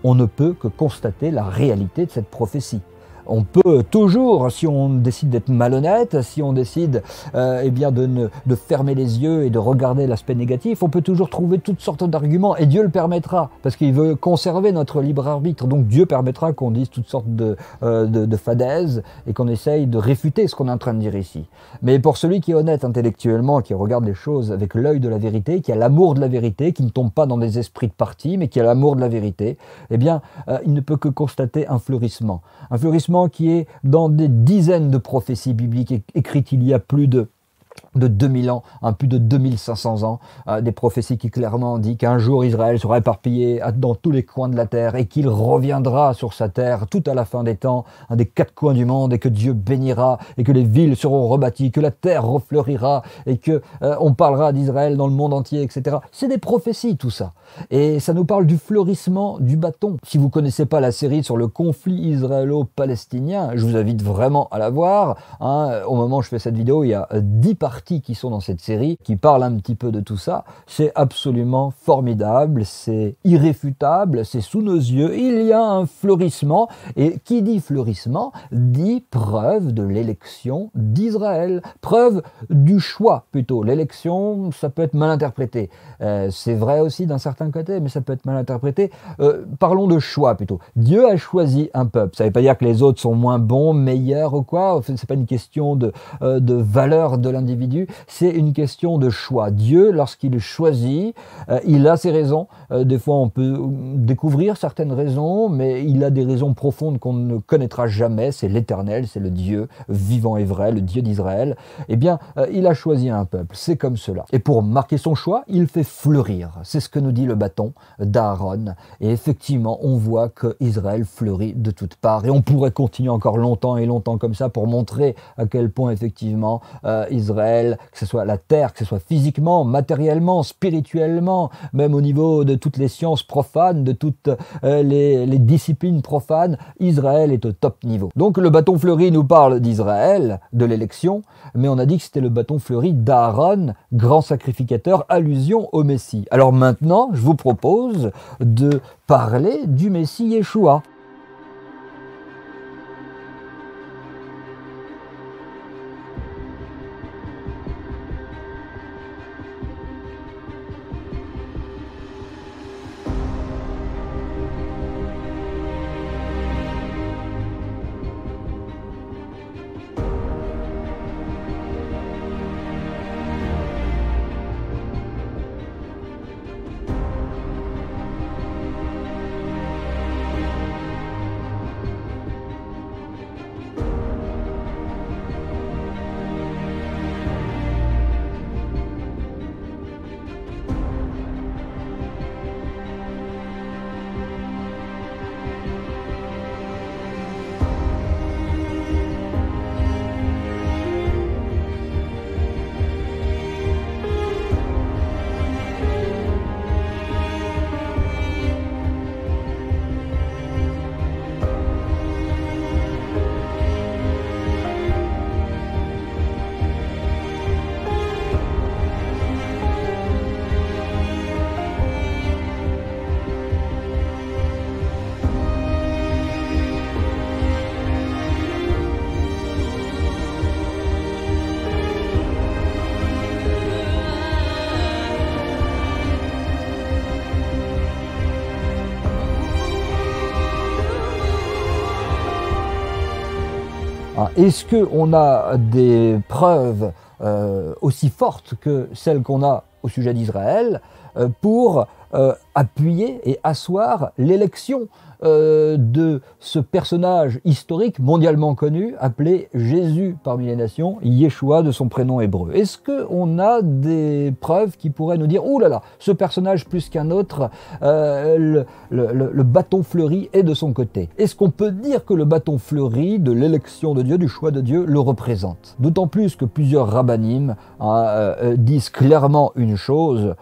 On ne peut que constater la réalité de cette prophétie. On peut toujours, si on décide d'être malhonnête, si on décide eh bien de fermer les yeux et de regarder l'aspect négatif, on peut toujours trouver toutes sortes d'arguments et Dieu le permettra parce qu'il veut conserver notre libre arbitre. Donc Dieu permettra qu'on dise toutes sortes de fadaises et qu'on essaye de réfuter ce qu'on est en train de dire ici. Mais pour celui qui est honnête intellectuellement, qui regarde les choses avec l'œil de la vérité, qui a l'amour de la vérité, qui ne tombe pas dans des esprits de parti, mais qui a l'amour de la vérité, eh bien il ne peut que constater un fleurissement. Un fleurissement qui est dans des dizaines de prophéties bibliques écrites il y a plus de 2000 ans, plus de 2500 ans, des prophéties qui clairement disent qu'un jour Israël sera éparpillé dans tous les coins de la terre et qu'il reviendra sur sa terre tout à la fin des temps, des quatre coins du monde, et que Dieu bénira et que les villes seront rebâties, que la terre refleurira et que on parlera d'Israël dans le monde entier, etc. C'est des prophéties tout ça. Et ça nous parle du fleurissement du bâton. Si vous ne connaissez pas la série sur le conflit israélo-palestinien, je vous invite vraiment à la voir. Au moment où je fais cette vidéo, il y a 10 parties qui sont dans cette série, qui parlent un petit peu de tout ça. C'est absolument formidable, c'est irréfutable, c'est sous nos yeux. Il y a un fleurissement, et qui dit fleurissement, dit preuve de l'élection d'Israël. Preuve du choix, plutôt. L'élection, ça peut être mal interprété. C'est vrai aussi d'un certain côté, mais ça peut être mal interprété. Parlons de choix, plutôt. Dieu a choisi un peuple. Ça ne veut pas dire que les autres sont moins bons, meilleurs ou quoi. C'est pas une question de valeur de l'individu, c'est une question de choix. Dieu, lorsqu'il choisit, il a ses raisons. Des fois, on peut découvrir certaines raisons, mais il a des raisons profondes qu'on ne connaîtra jamais. C'est l'Éternel, c'est le Dieu vivant et vrai, le Dieu d'Israël. Eh bien, il a choisi un peuple. C'est comme cela. Et pour marquer son choix, il fait fleurir. C'est ce que nous dit le bâton d'Aaron. Et effectivement, on voit que Israël fleurit de toutes parts. Et on pourrait continuer encore longtemps et longtemps comme ça pour montrer à quel point, effectivement, Israël, que ce soit la terre, que ce soit physiquement, matériellement, spirituellement, même au niveau de toutes les sciences profanes, de toutes les disciplines profanes, Israël est au top niveau. Donc le bâton fleuri nous parle d'Israël, de l'élection, mais on a dit que c'était le bâton fleuri d'Aaron, grand sacrificateur, allusion au Messie. Alors maintenant, je vous propose de parler du Messie Yeshua. est-ce qu'on a des preuves aussi fortes que celles qu'on a au sujet d'Israël pour appuyer et asseoir l'élection de ce personnage historique mondialement connu appelé Jésus parmi les nations, Yeshua de son prénom hébreu? Est-ce qu'on a des preuves qui pourraient nous dire « Ouh là là, ce personnage plus qu'un autre, le bâton fleuri est de son côté ». Est-ce qu'on peut dire que le bâton fleuri de l'élection de Dieu, du choix de Dieu, le représente? D'autant plus que plusieurs rabbinim disent clairement une chose,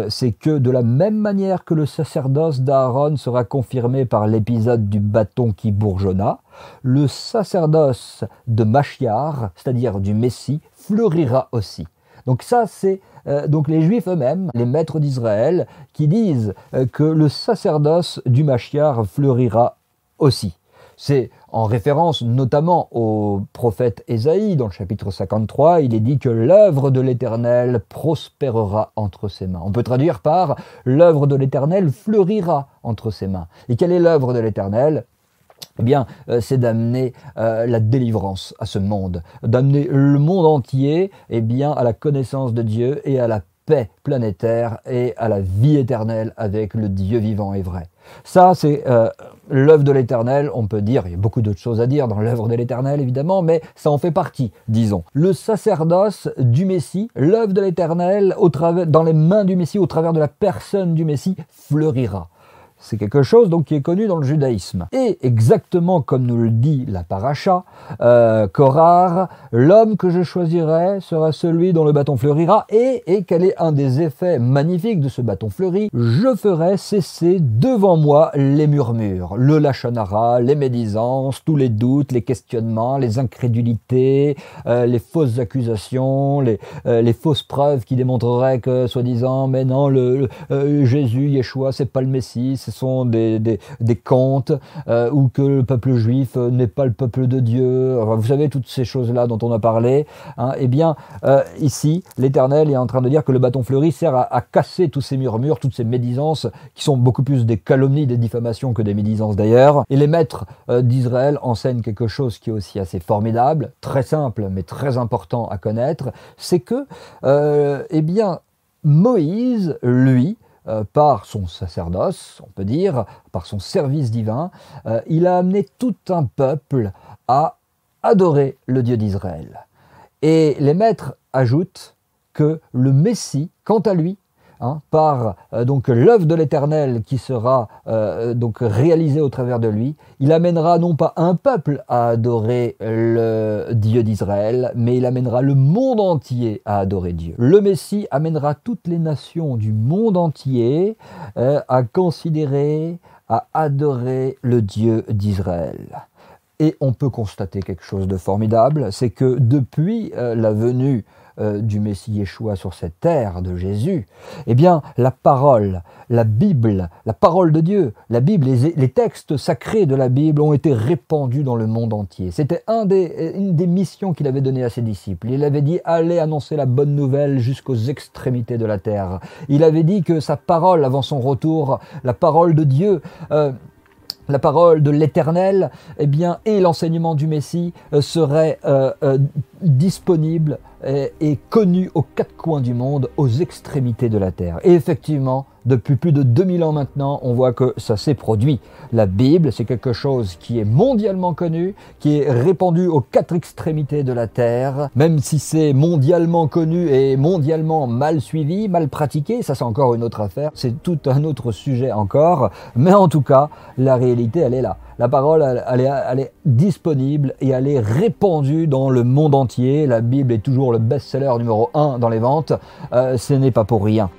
c'est que de la même manière que le sacerdoce d'Aaron sera confirmé par l'épisode du bâton qui bourgeonna, le sacerdoce de Machiar, c'est-à-dire du Messie, fleurira aussi. Donc ça, c'est donc les Juifs eux-mêmes, les maîtres d'Israël, qui disent que le sacerdoce du Machiar fleurira aussi. C'est en référence notamment au prophète Ésaïe, dans le chapitre 53, il est dit que l'œuvre de l'Éternel prospérera entre ses mains. On peut traduire par « l'œuvre de l'Éternel fleurira entre ses mains ». Et quelle est l'œuvre de l'Éternel ? Eh bien, c'est d'amener la délivrance à ce monde, d'amener le monde entier à la connaissance de Dieu et à la paix planétaire et à la vie éternelle avec le Dieu vivant et vrai. Ça, c'est l'œuvre de l'Éternel, on peut dire, il y a beaucoup d'autres choses à dire dans l'œuvre de l'Éternel évidemment, mais ça en fait partie, disons. Le sacerdoce du Messie, l'œuvre de l'Éternel dans les mains du Messie, au travers de la personne du Messie, fleurira. C'est quelque chose donc qui est connu dans le judaïsme. Et exactement comme nous le dit la paracha, Korar, l'homme que je choisirai sera celui dont le bâton fleurira, et quel est un des effets magnifiques de ce bâton fleuri? Je ferai cesser devant moi les murmures, le lachon hara, les médisances, tous les doutes, les questionnements, les incrédulités, les fausses accusations, les fausses preuves qui démontreraient que, soi-disant, mais non, Jésus, Yeshua, c'est pas le Messie, ce sont des contes, ou que le peuple juif n'est pas le peuple de Dieu. Enfin, vous savez, toutes ces choses-là dont on a parlé. Hein, eh bien, ici, l'Éternel est en train de dire que le bâton fleuri sert à casser tous ces murmures, toutes ces médisances, qui sont beaucoup plus des calomnies, des diffamations que des médisances d'ailleurs. Et les maîtres d'Israël enseignent quelque chose qui est aussi assez formidable, très simple, mais très important à connaître, c'est que, Moïse, lui, par son sacerdoce, on peut dire, par son service divin, il a amené tout un peuple à adorer le Dieu d'Israël. Et les maîtres ajoutent que le Messie, quant à lui, par donc l'œuvre de l'Éternel qui sera donc réalisée au travers de lui, il amènera non pas un peuple à adorer le Dieu d'Israël, mais il amènera le monde entier à adorer Dieu. Le Messie amènera toutes les nations du monde entier à considérer, à adorer le Dieu d'Israël. Et on peut constater quelque chose de formidable, c'est que depuis la venue du Messie Yeshua sur cette terre de Jésus, eh bien la parole, la Bible, la parole de Dieu, la Bible, les textes sacrés de la Bible ont été répandus dans le monde entier. C'était une des missions qu'il avait données à ses disciples. Il avait dit « Allez annoncer la bonne nouvelle jusqu'aux extrémités de la terre ». Il avait dit que sa parole, avant son retour, la parole de Dieu, la parole de l'Éternel, et l'enseignement du Messie seraient disponibles et connus aux quatre coins du monde, aux extrémités de la terre. Et effectivement, depuis plus de 2000 ans maintenant, on voit que ça s'est produit. La Bible, c'est quelque chose qui est mondialement connu, qui est répandu aux quatre extrémités de la terre, même si c'est mondialement connu et mondialement mal suivi, mal pratiqué, ça c'est encore une autre affaire, c'est tout un autre sujet encore, mais en tout cas, la réalité, elle est là. La parole, elle est disponible et elle est répandue dans le monde entier. La Bible est toujours le best-seller numéro 1 dans les ventes. Ce n'est pas pour rien.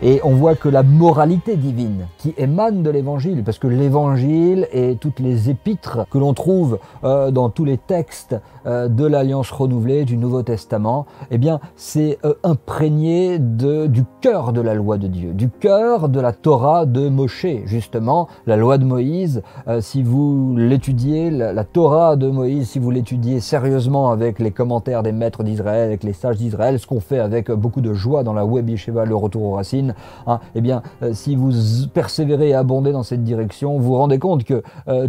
Et on voit que la moralité divine qui émane de l'Évangile, parce que l'Évangile et toutes les épîtres que l'on trouve dans tous les textes de l'Alliance renouvelée, du Nouveau Testament, eh bien, c'est imprégné du cœur de la loi de Dieu, du cœur de la Torah de Moshe, justement, la loi de Moïse. Si vous l'étudiez, la Torah de Moïse, si vous l'étudiez sérieusement avec les commentaires des maîtres d'Israël, avec les sages d'Israël, ce qu'on fait avec beaucoup de joie dans la Web Yeshiva, le retour aux racines, hein, eh bien, si vous persévérez et abondez dans cette direction, vous vous rendez compte que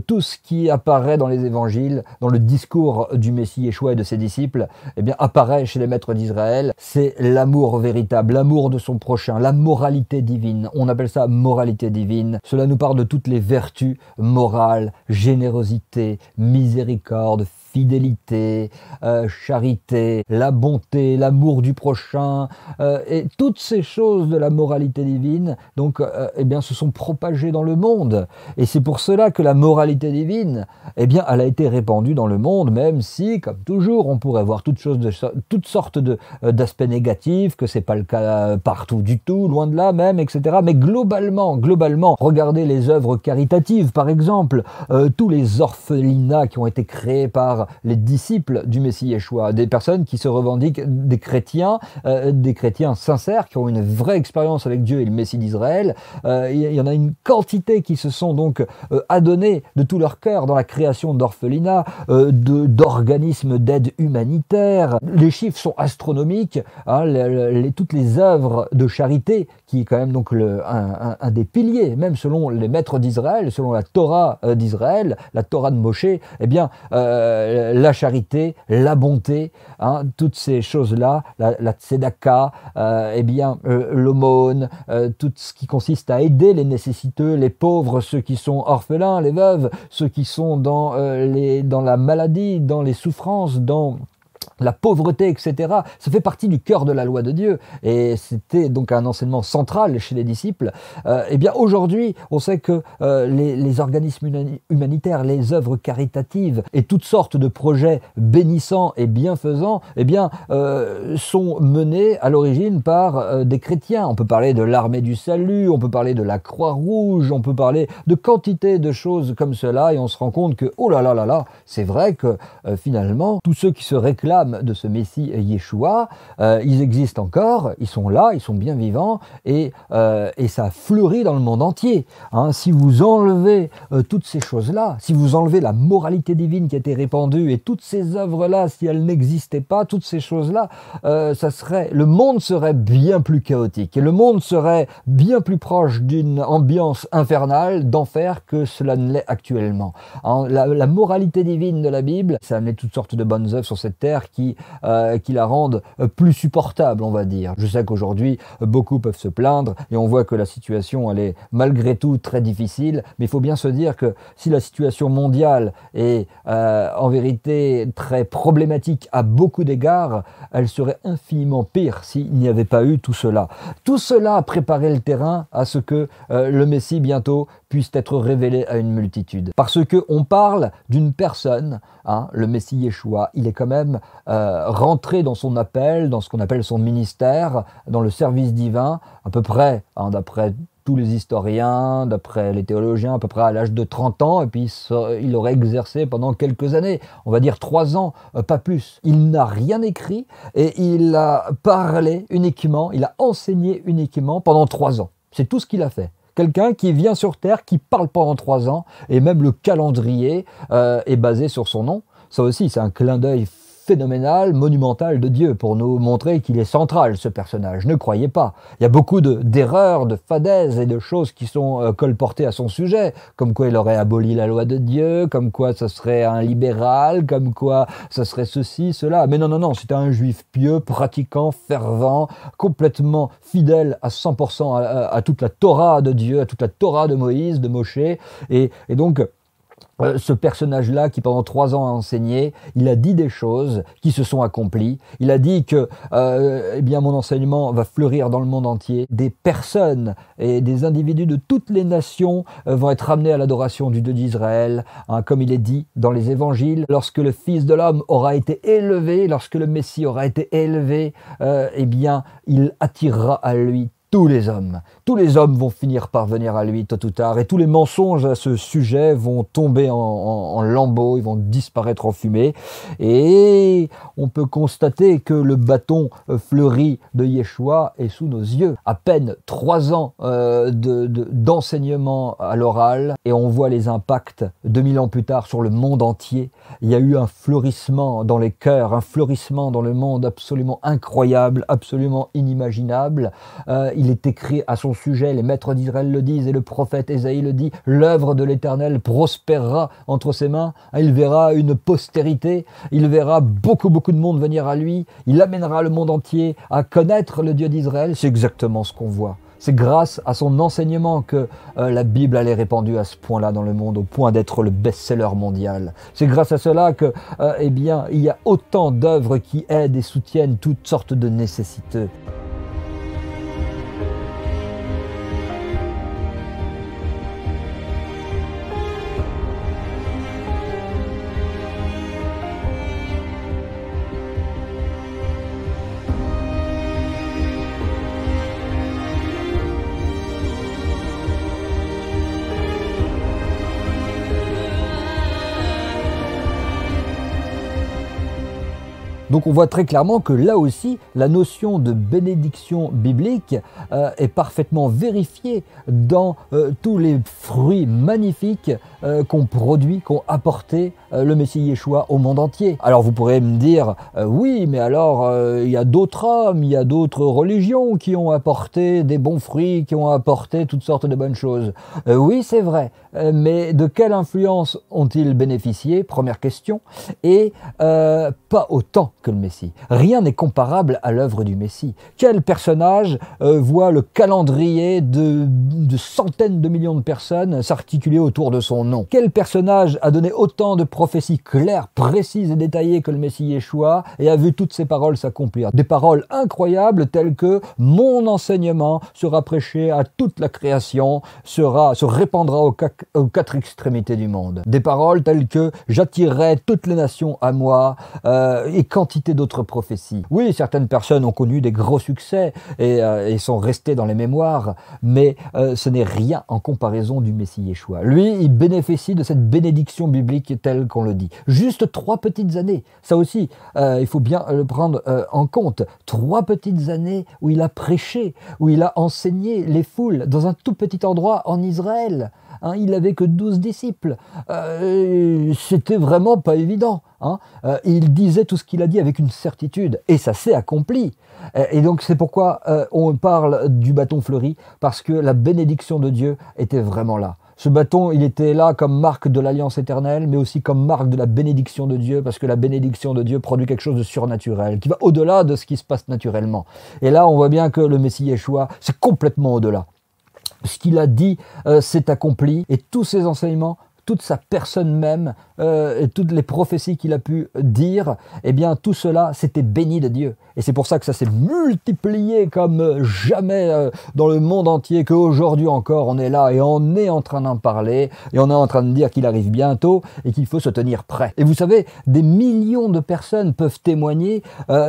tout ce qui apparaît dans les évangiles, dans le discours du Messie Yeshua et de ses disciples, eh bien, apparaît chez les maîtres d'Israël. C'est l'amour véritable, l'amour de son prochain, la moralité divine. On appelle ça moralité divine. Cela nous parle de toutes les vertus morales, générosité, miséricorde, fidélité, charité, la bonté, l'amour du prochain, et toutes ces choses de la moralité divine, donc, eh bien, se sont propagées dans le monde. Et c'est pour cela que la moralité divine, eh bien, elle a été répandue dans le monde, même si, comme toujours, on pourrait voir toutes sortes d'aspects négatifs, que c'est pas le cas partout du tout, loin de là même, etc. Mais globalement, regardez les œuvres caritatives, par exemple, tous les orphelinats qui ont été créés par les disciples du Messie Yeshua, des personnes qui se revendiquent des chrétiens sincères, qui ont une vraie expérience avec Dieu et le Messie d'Israël. Il y en a une quantité qui se sont donc adonnés de tout leur cœur dans la création d'orphelinats, d'organismes d'aide humanitaire. Les chiffres sont astronomiques, hein, toutes les œuvres de charité, qui est quand même donc un des piliers, même selon les maîtres d'Israël, selon la Torah d'Israël, la Torah de Moshe, eh bien, la charité, la bonté, hein, toutes ces choses-là, la tzedaka, eh bien, l'aumône, tout ce qui consiste à aider les nécessiteux, les pauvres, ceux qui sont orphelins, les veuves, ceux qui sont dans la maladie, dans les souffrances, dans la pauvreté, etc. Ça fait partie du cœur de la loi de Dieu. Et c'était donc un enseignement central chez les disciples. Eh bien, aujourd'hui, on sait que les organismes humanitaires, les œuvres caritatives et toutes sortes de projets bénissants et bienfaisants, eh bien, sont menés à l'origine par des chrétiens. On peut parler de l'Armée du Salut, on peut parler de la Croix-Rouge, on peut parler de quantité de choses comme cela, et on se rend compte que, oh là là là là, c'est vrai que finalement, tous ceux qui se réclament de ce Messie Yeshua, ils existent encore, ils sont là, ils sont bien vivants, et ça fleurit dans le monde entier. Hein. Si vous enlevez toutes ces choses-là, si vous enlevez la moralité divine qui a été répandue, et toutes ces œuvres-là, si elles n'existaient pas, toutes ces choses-là, le monde serait bien plus chaotique, et le monde serait bien plus proche d'une ambiance infernale, d'enfer, que cela ne l'est actuellement. Hein, la moralité divine de la Bible, ça a amené toutes sortes de bonnes œuvres sur cette terre, qui la rendent plus supportable, on va dire. Je sais qu'aujourd'hui, beaucoup peuvent se plaindre, et on voit que la situation, elle est malgré tout très difficile, mais il faut bien se dire que si la situation mondiale est en vérité très problématique à beaucoup d'égards, elle serait infiniment pire s'il n'y avait pas eu tout cela. Tout cela a préparé le terrain à ce que le Messie bientôt puisse être révélé à une multitude. Parce que on parle d'une personne, hein, le Messie Yeshua, il est quand même rentré dans son appel, dans ce qu'on appelle son ministère, dans le service divin, à peu près, hein, d'après tous les historiens, d'après les théologiens, à peu près à l'âge de 30 ans, et puis il aurait exercé pendant quelques années, on va dire 3 ans, pas plus. Il n'a rien écrit, et il a parlé uniquement, il a enseigné uniquement pendant 3 ans. C'est tout ce qu'il a fait. Quelqu'un qui vient sur Terre, qui parle pendant 3 ans, et même le calendrier est basé sur son nom. Ça aussi, c'est un clin d'œil phénoménal, monumental de Dieu, pour nous montrer qu'il est central, ce personnage. Ne croyez pas. Il y a beaucoup d'erreurs, de fadaises et de choses qui sont colportées à son sujet, comme quoi il aurait aboli la loi de Dieu, comme quoi ce serait un libéral, comme quoi ce serait ceci, cela. Mais non, non, non, c'était un juif pieux, pratiquant, fervent, complètement fidèle à 100% à toute la Torah de Dieu, à toute la Torah de Moïse, de Moshe, et donc ce personnage-là qui pendant 3 ans a enseigné, il a dit des choses qui se sont accomplies. Il a dit que eh bien, mon enseignement va fleurir dans le monde entier. Des personnes et des individus de toutes les nations vont être amenés à l'adoration du Dieu d'Israël, hein, comme il est dit dans les évangiles. Lorsque le Fils de l'homme aura été élevé, lorsque le Messie aura été élevé, eh bien, il attirera à lui tous les hommes vont finir par venir à lui tôt ou tard, et tous les mensonges à ce sujet vont tomber en lambeaux, ils vont disparaître en fumée, et on peut constater que le bâton fleuri de Yeshua est sous nos yeux. À peine 3 ans d'enseignement à l'oral, et on voit les impacts 2000 ans plus tard sur le monde entier. Il y a eu un fleurissement dans les cœurs, un fleurissement dans le monde absolument incroyable, absolument inimaginable. Il est écrit à son sujet, les maîtres d'Israël le disent et le prophète Ésaïe le dit, l'œuvre de l'Éternel prospérera entre ses mains, il verra une postérité, il verra beaucoup de monde venir à lui, il amènera le monde entier à connaître le Dieu d'Israël. C'est exactement ce qu'on voit. C'est grâce à son enseignement que la Bible elle est répandue à ce point-là dans le monde, au point d'être le best-seller mondial. C'est grâce à cela que, il y a autant d'œuvres qui aident et soutiennent toutes sortes de nécessiteux. Donc on voit très clairement que là aussi, la notion de bénédiction biblique est parfaitement vérifiée dans tous les fruits magnifiques qu'ont produit, qu'ont apporté le Messie Yeshua au monde entier. Alors vous pourrez me dire, oui, mais alors il y a d'autres hommes, il y a d'autres religions qui ont apporté des bons fruits, qui ont apporté toutes sortes de bonnes choses. Oui, c'est vrai, mais de quelle influence ont-ils bénéficié? Première question. Et pas autant que le Messie. Rien n'est comparable à l'œuvre du Messie. Quel personnage voit le calendrier de centaines de millions de personnes s'articuler autour de son nom? Quel personnage a donné autant de prophéties claires, précises et détaillées que le Messie Yeshua et a vu toutes ces paroles s'accomplir? Des paroles incroyables telles que « Mon enseignement sera prêché à toute la création, se répandra aux 4 extrémités du monde. » Des paroles telles que « J'attirerai toutes les nations à moi » et quantité d'autres prophéties. Oui, certaines personnes ont connu des gros succès et sont restées dans les mémoires, mais ce n'est rien en comparaison du Messie Yeshua. Lui, il bénéficie de cette bénédiction biblique telle qu'on le dit. Juste 3 petites années. Ça aussi, il faut bien le prendre en compte. 3 petites années où il a prêché, où il a enseigné les foules dans un tout petit endroit en Israël. Hein, il n'avait que 12 disciples. C'était vraiment pas évident. Hein. Il disait tout ce qu'il a dit avec une certitude, et ça s'est accompli. Et donc c'est pourquoi on parle du bâton fleuri, parce que la bénédiction de Dieu était vraiment là. Ce bâton, il était là comme marque de l'alliance éternelle, mais aussi comme marque de la bénédiction de Dieu, parce que la bénédiction de Dieu produit quelque chose de surnaturel, qui va au-delà de ce qui se passe naturellement. Et là, on voit bien que le Messie Yeshua, c'est complètement au-delà. Ce qu'il a dit s'est accompli, et tous ses enseignements, toute sa personne même, et toutes les prophéties qu'il a pu dire, eh bien tout cela, c'était béni de Dieu. Et c'est pour ça que ça s'est multiplié comme jamais dans le monde entier, qu'aujourd'hui encore on est là et on est en train d'en parler, et on est en train de dire qu'il arrive bientôt et qu'il faut se tenir prêt. Et vous savez, des millions de personnes peuvent témoigner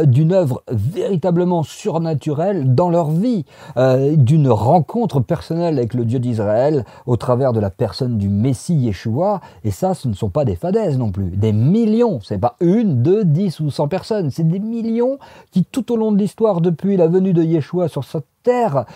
d'une œuvre véritablement surnaturelle dans leur vie, d'une rencontre personnelle avec le Dieu d'Israël au travers de la personne du Messie Yeshua. Et ça, ce ne sont pas des fadaises non plus. Des millions, c'est pas 1, 2, 10 ou 100 personnes, c'est des millions qui tout au long de l'histoire, depuis la venue de Yeshua sur cette terre,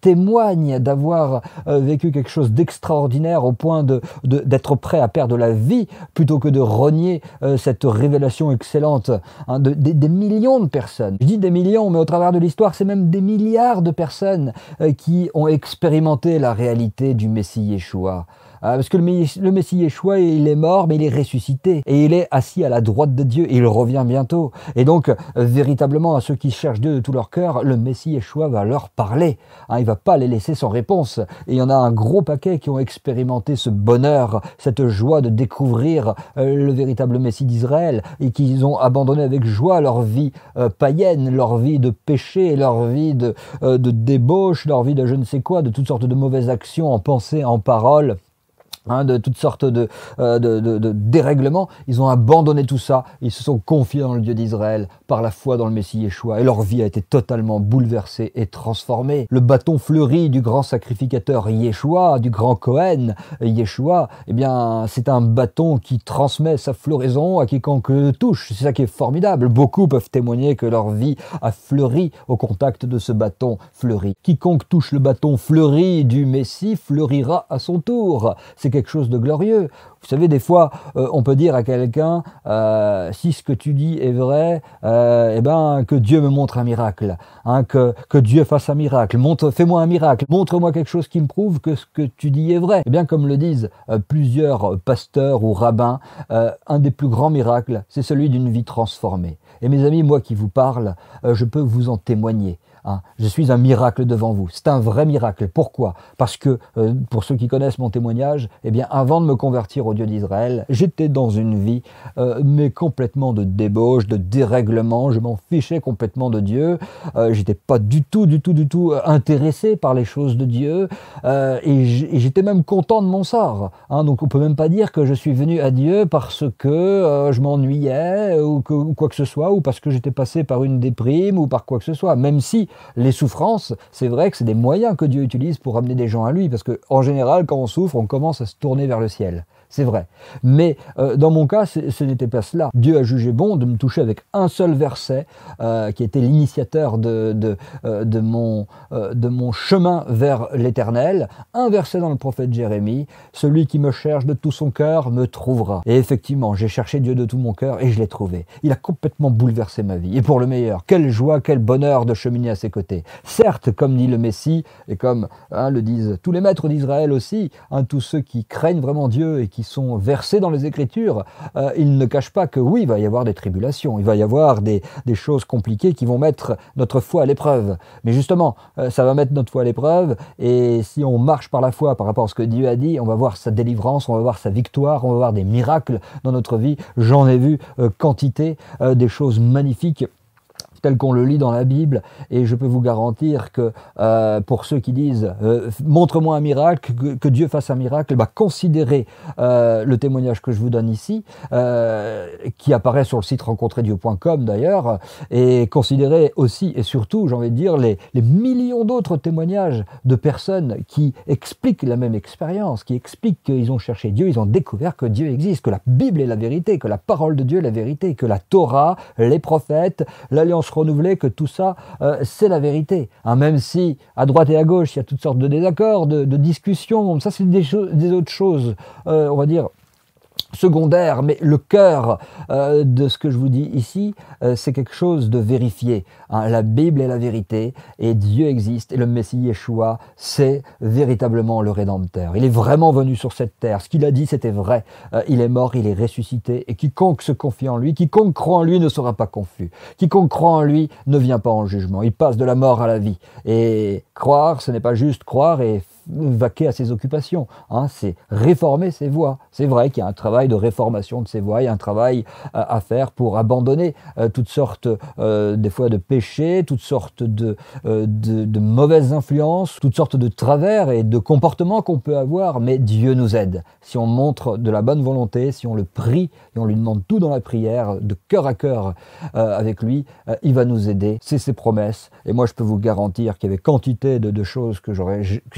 témoignent d'avoir vécu quelque chose d'extraordinaire au point d'être prêt à perdre la vie plutôt que de renier cette révélation excellente, hein, des millions de personnes. Je dis des millions, mais au travers de l'histoire, c'est même des milliards de personnes qui ont expérimenté la réalité du Messie Yeshua. Parce que le Messie Yeshua, il est mort, mais il est ressuscité. Et il est assis à la droite de Dieu, et il revient bientôt. Et donc, véritablement, à ceux qui cherchent Dieu de tout leur cœur, le Messie Yeshua va leur parler. Hein, il ne va pas les laisser sans réponse. Et il y en a un gros paquet qui ont expérimenté ce bonheur, cette joie de découvrir le véritable Messie d'Israël, et qui ont abandonné avec joie leur vie païenne, leur vie de péché, leur vie de débauche, leur vie de je ne sais quoi, de toutes sortes de mauvaises actions en pensée, en parole, de toutes sortes de dérèglements. Ils ont abandonné tout ça, ils se sont confiés dans le Dieu d'Israël par la foi dans le Messie Yeshua, et leur vie a été totalement bouleversée et transformée. Le bâton fleuri du grand sacrificateur Yeshua, du grand Cohen Yeshua, eh bien c'est un bâton qui transmet sa floraison à quiconque le touche. C'est ça qui est formidable. Beaucoup peuvent témoigner que leur vie a fleuri au contact de ce bâton fleuri. Quiconque touche le bâton fleuri du Messie fleurira à son tour. C'est quelque chose de glorieux. Vous savez, des fois, on peut dire à quelqu'un, si ce que tu dis est vrai, eh ben, que Dieu me montre un miracle, que Dieu fasse un miracle, fais-moi un miracle, montre-moi quelque chose qui me prouve que ce que tu dis est vrai. Eh bien, comme le disent plusieurs pasteurs ou rabbins, un des plus grands miracles, c'est celui d'une vie transformée. Et mes amis, moi qui vous parle, je peux vous en témoigner. Je suis un miracle devant vous. C'est un vrai miracle. Pourquoi? Parce que, pour ceux qui connaissent mon témoignage, eh bien, avant de me convertir au Dieu d'Israël, j'étais dans une vie, mais complètement de débauche, de dérèglement. Je m'en fichais complètement de Dieu. J'étais pas du tout intéressé par les choses de Dieu. Et j'étais même content de mon sort. Donc, on peut même pas dire que je suis venu à Dieu parce que je m'ennuyais ou quoi que ce soit, ou parce que j'étais passé par une déprime ou par quoi que ce soit. Même si les souffrances, c'est vrai que c'est des moyens que Dieu utilise pour amener des gens à lui, parce qu'en général, quand on souffre, on commence à se tourner vers le ciel. C'est vrai. Mais dans mon cas, ce n'était pas cela. Dieu a jugé bon de me toucher avec un seul verset, qui était l'initiateur de mon chemin vers l'Éternel. Un verset dans le prophète Jérémie, « Celui qui me cherche de tout son cœur me trouvera ». Et effectivement, j'ai cherché Dieu de tout mon cœur et je l'ai trouvé. Il a complètement bouleversé ma vie. Et pour le meilleur, quelle joie, quel bonheur de cheminer à ses côtés. Certes, comme dit le Messie, et comme le disent tous les maîtres d'Israël aussi, tous ceux qui craignent vraiment Dieu et qui sont versés dans les Écritures, ils ne cachent pas que oui, il va y avoir des tribulations, il va y avoir des choses compliquées qui vont mettre notre foi à l'épreuve. Mais justement, ça va mettre notre foi à l'épreuve, et si on marche par la foi par rapport à ce que Dieu a dit, on va voir sa délivrance, on va voir sa victoire, on va voir des miracles dans notre vie. J'en ai vu quantité, des choses magnifiques, tel qu'on le lit dans la Bible, et je peux vous garantir que pour ceux qui disent montre-moi un miracle, que Dieu fasse un miracle, considérez le témoignage que je vous donne ici, qui apparaît sur le site rencontreddieu.com d'ailleurs, et considérez aussi et surtout, j'ai envie de dire, les millions d'autres témoignages de personnes qui expliquent la même expérience, qui expliquent qu'ils ont cherché Dieu, ils ont découvert que Dieu existe, que la Bible est la vérité, que la parole de Dieu est la vérité, que la Torah, les prophètes, l'Alliance renouvelée, que tout ça, c'est la vérité. Même si, à droite et à gauche, il y a toutes sortes de désaccords, de discussions, ça c'est des autres choses, on va dire, secondaire, mais le cœur de ce que je vous dis ici, c'est quelque chose de vérifié. La Bible est la vérité, et Dieu existe, et le Messie Yeshua, c'est véritablement le Rédempteur. Il est vraiment venu sur cette terre. Ce qu'il a dit, c'était vrai. Il est mort, il est ressuscité, et quiconque se confie en lui, quiconque croit en lui ne sera pas confus. Quiconque croit en lui ne vient pas en jugement. Il passe de la mort à la vie. Et croire, ce n'est pas juste croire et vaquer à ses occupations, c'est réformer ses voies. C'est vrai qu'il y a un travail de réformation de ses voies, il y a un travail à faire pour abandonner toutes sortes, des fois, de péchés, toutes sortes de mauvaises influences, toutes sortes de travers et de comportements qu'on peut avoir, mais Dieu nous aide. Si on montre de la bonne volonté, si on le prie, et on lui demande tout dans la prière, de cœur à cœur avec lui, il va nous aider. C'est ses promesses. Et moi, je peux vous garantir qu'il y avait quantité de choses que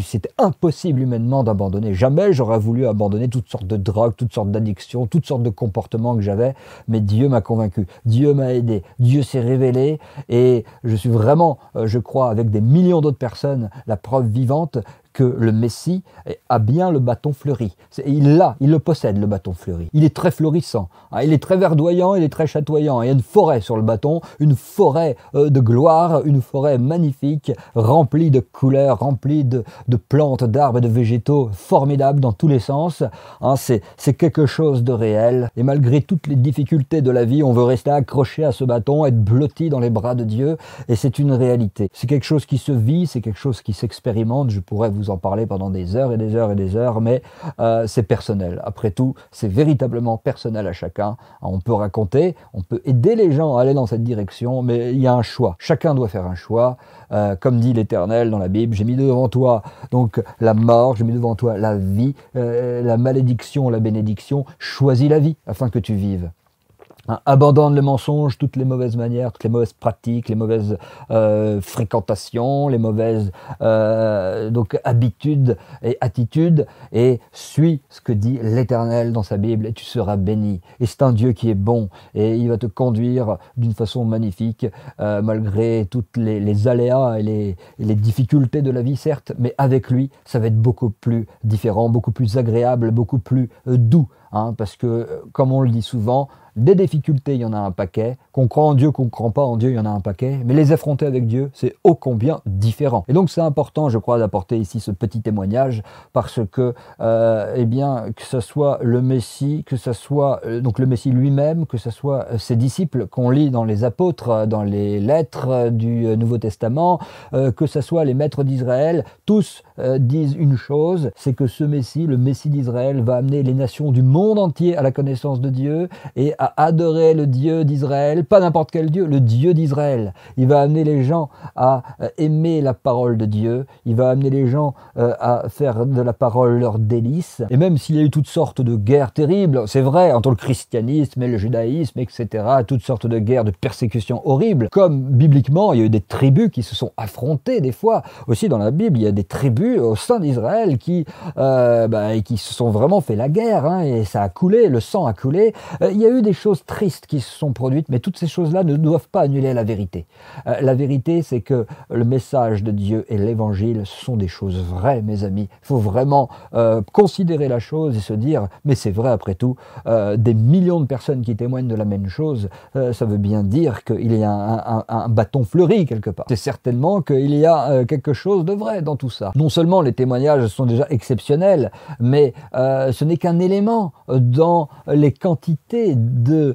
c'était impossible humainement d'abandonner. Jamais j'aurais voulu abandonner toutes sortes de drogues, toutes sortes d'addictions, toutes sortes de comportements que j'avais, mais Dieu m'a convaincu, Dieu m'a aidé, Dieu s'est révélé, et je suis vraiment, je crois, avec des millions d'autres personnes, la preuve vivante que le Messie a bien le bâton fleuri. Il le possède, le bâton fleuri. Il est très florissant, il est très verdoyant, il est très chatoyant. Il y a une forêt sur le bâton, une forêt de gloire, une forêt magnifique, remplie de couleurs, remplie de plantes, d'arbres et de végétaux formidables dans tous les sens. C'est quelque chose de réel. Et malgré toutes les difficultés de la vie, on veut rester accroché à ce bâton, être blotti dans les bras de Dieu. Et c'est une réalité. C'est quelque chose qui se vit, c'est quelque chose qui s'expérimente. Je pourrais vous vous en parler pendant des heures et des heures et des heures, mais c'est personnel. Après tout, c'est véritablement personnel à chacun. On peut raconter, on peut aider les gens à aller dans cette direction, mais il y a un choix. Chacun doit faire un choix. Comme dit l'Éternel dans la Bible, j'ai mis devant toi donc la mort, j'ai mis devant toi la vie, la malédiction, la bénédiction. Choisis la vie afin que tu vives. Abandonne le mensonge, toutes les mauvaises manières, toutes les mauvaises pratiques, les mauvaises fréquentations, les mauvaises donc habitudes et attitudes, et suis ce que dit l'Éternel dans sa Bible et tu seras béni. Et c'est un Dieu qui est bon et il va te conduire d'une façon magnifique malgré toutes les aléas et les difficultés de la vie, certes, mais avec lui, ça va être beaucoup plus différent, beaucoup plus agréable, beaucoup plus doux. Parce que, comme on le dit souvent, des difficultés, il y en a un paquet. Qu'on croit en Dieu, qu'on ne croit pas en Dieu, il y en a un paquet. Mais les affronter avec Dieu, c'est ô combien différent. Et donc, c'est important, je crois, d'apporter ici ce petit témoignage parce que, que ce soit le Messie, que ce soit donc le Messie lui-même, que ce soit ses disciples qu'on lit dans les apôtres, dans les lettres du Nouveau Testament, que ce soit les maîtres d'Israël, tous disent une chose, c'est que ce Messie, le Messie d'Israël, va amener les nations du monde entier à la connaissance de Dieu et à adorer le Dieu d'Israël, pas n'importe quel Dieu, le Dieu d'Israël. Il va amener les gens à aimer la parole de Dieu, il va amener les gens à faire de la parole leur délice. Et même s'il y a eu toutes sortes de guerres terribles, c'est vrai, entre le christianisme et le judaïsme, etc., toutes sortes de guerres, de persécutions horribles, comme bibliquement, il y a eu des tribus qui se sont affrontées des fois. Aussi dans la Bible, il y a des tribus au sein d'Israël qui se sont vraiment fait la guerre, et ça a coulé, le sang a coulé. Il y a eu des choses tristes qui se sont produites, mais toutes ces choses-là ne doivent pas annuler la vérité. La vérité, c'est que le message de Dieu et l'évangile, ce sont des choses vraies, mes amis. Il faut vraiment considérer la chose et se dire, mais c'est vrai après tout, des millions de personnes qui témoignent de la même chose, ça veut bien dire qu'il y a un bâton fleuri quelque part. C'est certainement qu'il y a quelque chose de vrai dans tout ça. Non seulement les témoignages sont déjà exceptionnels, mais ce n'est qu'un élément dans les quantités de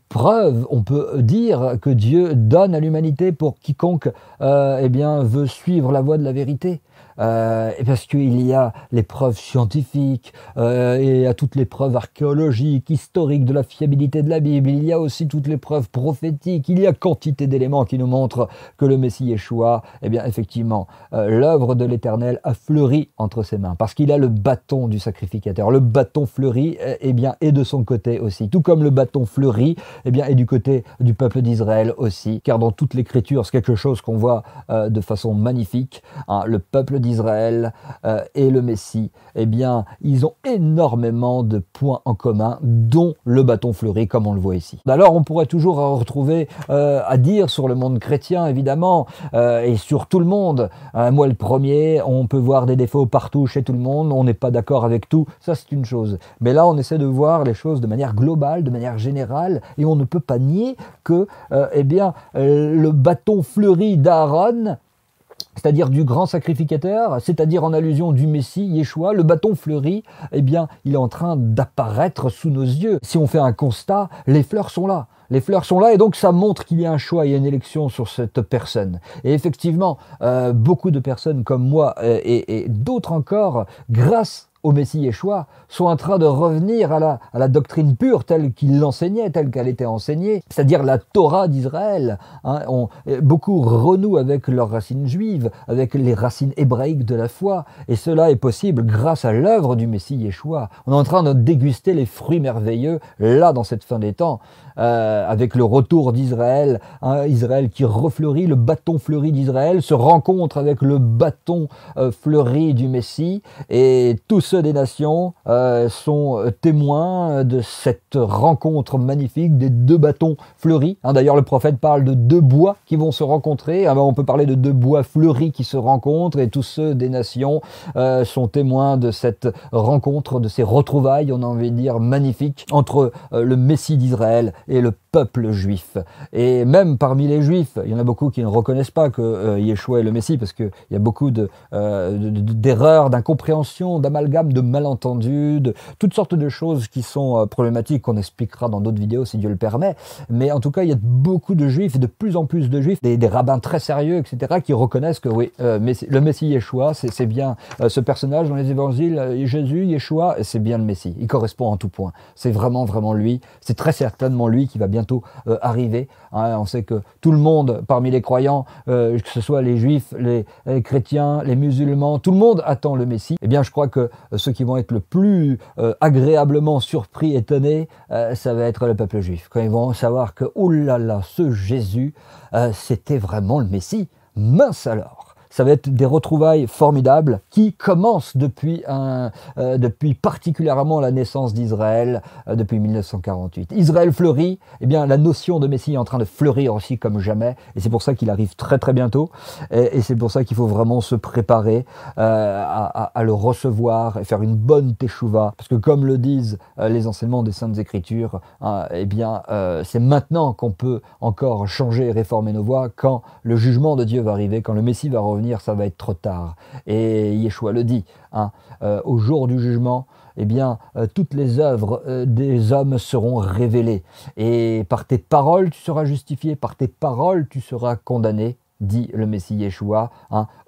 preuves, on peut dire, que Dieu donne à l'humanité pour quiconque veut suivre la voie de la vérité. Parce qu'il y a les preuves scientifiques, et à toutes les preuves archéologiques, historiques de la fiabilité de la Bible, il y a aussi toutes les preuves prophétiques, il y a quantité d'éléments qui nous montrent que le Messie Yeshua, effectivement, l'œuvre de l'Éternel a fleuri entre ses mains, parce qu'il a le bâton du sacrificateur. Le bâton fleuri, est de son côté aussi, tout comme le bâton fleuri, est du côté du peuple d'Israël aussi, car dans toute l'Écriture, c'est quelque chose qu'on voit de façon magnifique, le peuple d'Israël et le Messie, ils ont énormément de points en commun, dont le bâton fleuri, comme on le voit ici. Alors, on pourrait toujours retrouver à dire sur le monde chrétien, évidemment, et sur tout le monde. Moi, le premier, on peut voir des défauts partout chez tout le monde, on n'est pas d'accord avec tout, ça c'est une chose. Mais là, on essaie de voir les choses de manière globale, de manière générale, et on ne peut pas nier que, le bâton fleuri d'Aaron, c'est-à-dire du grand sacrificateur, c'est-à-dire en allusion du Messie, Yeshua, le bâton fleuri, il est en train d'apparaître sous nos yeux. Si on fait un constat, les fleurs sont là. Les fleurs sont là et donc ça montre qu'il y a un choix, il y a une élection sur cette personne. Et effectivement, beaucoup de personnes comme moi et d'autres encore, grâce au Messie Yeshua, sont en train de revenir à la doctrine pure telle qu'il l'enseignait, telle qu'elle était enseignée, c'est-à-dire la Torah d'Israël. Beaucoup renouent avec leurs racines juives, avec les racines hébraïques de la foi, et cela est possible grâce à l'œuvre du Messie Yeshua. On est en train de déguster les fruits merveilleux, là, dans cette fin des temps, avec le retour d'Israël, Israël qui refleurit, le bâton fleuri d'Israël se rencontre avec le bâton fleuri du Messie, et tous ceux des nations sont témoins de cette rencontre magnifique des deux bâtons fleuris. D'ailleurs, le prophète parle de deux bois qui vont se rencontrer. On peut parler de deux bois fleuris qui se rencontrent, et tous ceux des nations sont témoins de cette rencontre, de ces retrouvailles, on a envie de dire, magnifiques, entre le Messie d'Israël et le peuple juif. Et même parmi les juifs, il y en a beaucoup qui ne reconnaissent pas que Yeshua est le Messie, parce qu'il y a beaucoup d'erreurs, d'incompréhensions, d'amalgames d'amalgame, de malentendus, de toutes sortes de choses qui sont problématiques, qu'on expliquera dans d'autres vidéos si Dieu le permet. Mais en tout cas, il y a beaucoup de juifs, de plus en plus de juifs, des rabbins très sérieux, etc., qui reconnaissent que oui, le Messie Yeshua, c'est bien ce personnage dans les évangiles, Jésus, Yeshua, c'est bien le Messie. Il correspond en tout point. C'est vraiment, vraiment lui. C'est très certainement lui qui va bientôt arriver. Hein, on sait que tout le monde, parmi les croyants, que ce soit les juifs, les chrétiens, les musulmans, tout le monde attend le Messie. Eh bien, je crois que ceux qui vont être le plus agréablement surpris, étonnés, ça va être le peuple juif. Quand ils vont savoir que, oulala, ce Jésus, c'était vraiment le Messie. Mince alors! Ça va être des retrouvailles formidables qui commencent depuis particulièrement la naissance d'Israël, depuis 1948. Israël fleurit, eh bien la notion de Messie est en train de fleurir aussi comme jamais, et c'est pour ça qu'il arrive très très bientôt, et c'est pour ça qu'il faut vraiment se préparer à le recevoir et faire une bonne teshuva, parce que comme le disent les enseignements des Saintes Écritures, eh bien c'est maintenant qu'on peut encore changer et réformer nos voies, quand le jugement de Dieu va arriver, quand le Messie va revenir, ça va être trop tard. Et Yeshua le dit, au jour du jugement, eh bien, toutes les œuvres des hommes seront révélées. Et par tes paroles, tu seras justifié, par tes paroles, tu seras condamné, dit le Messie Yeshua.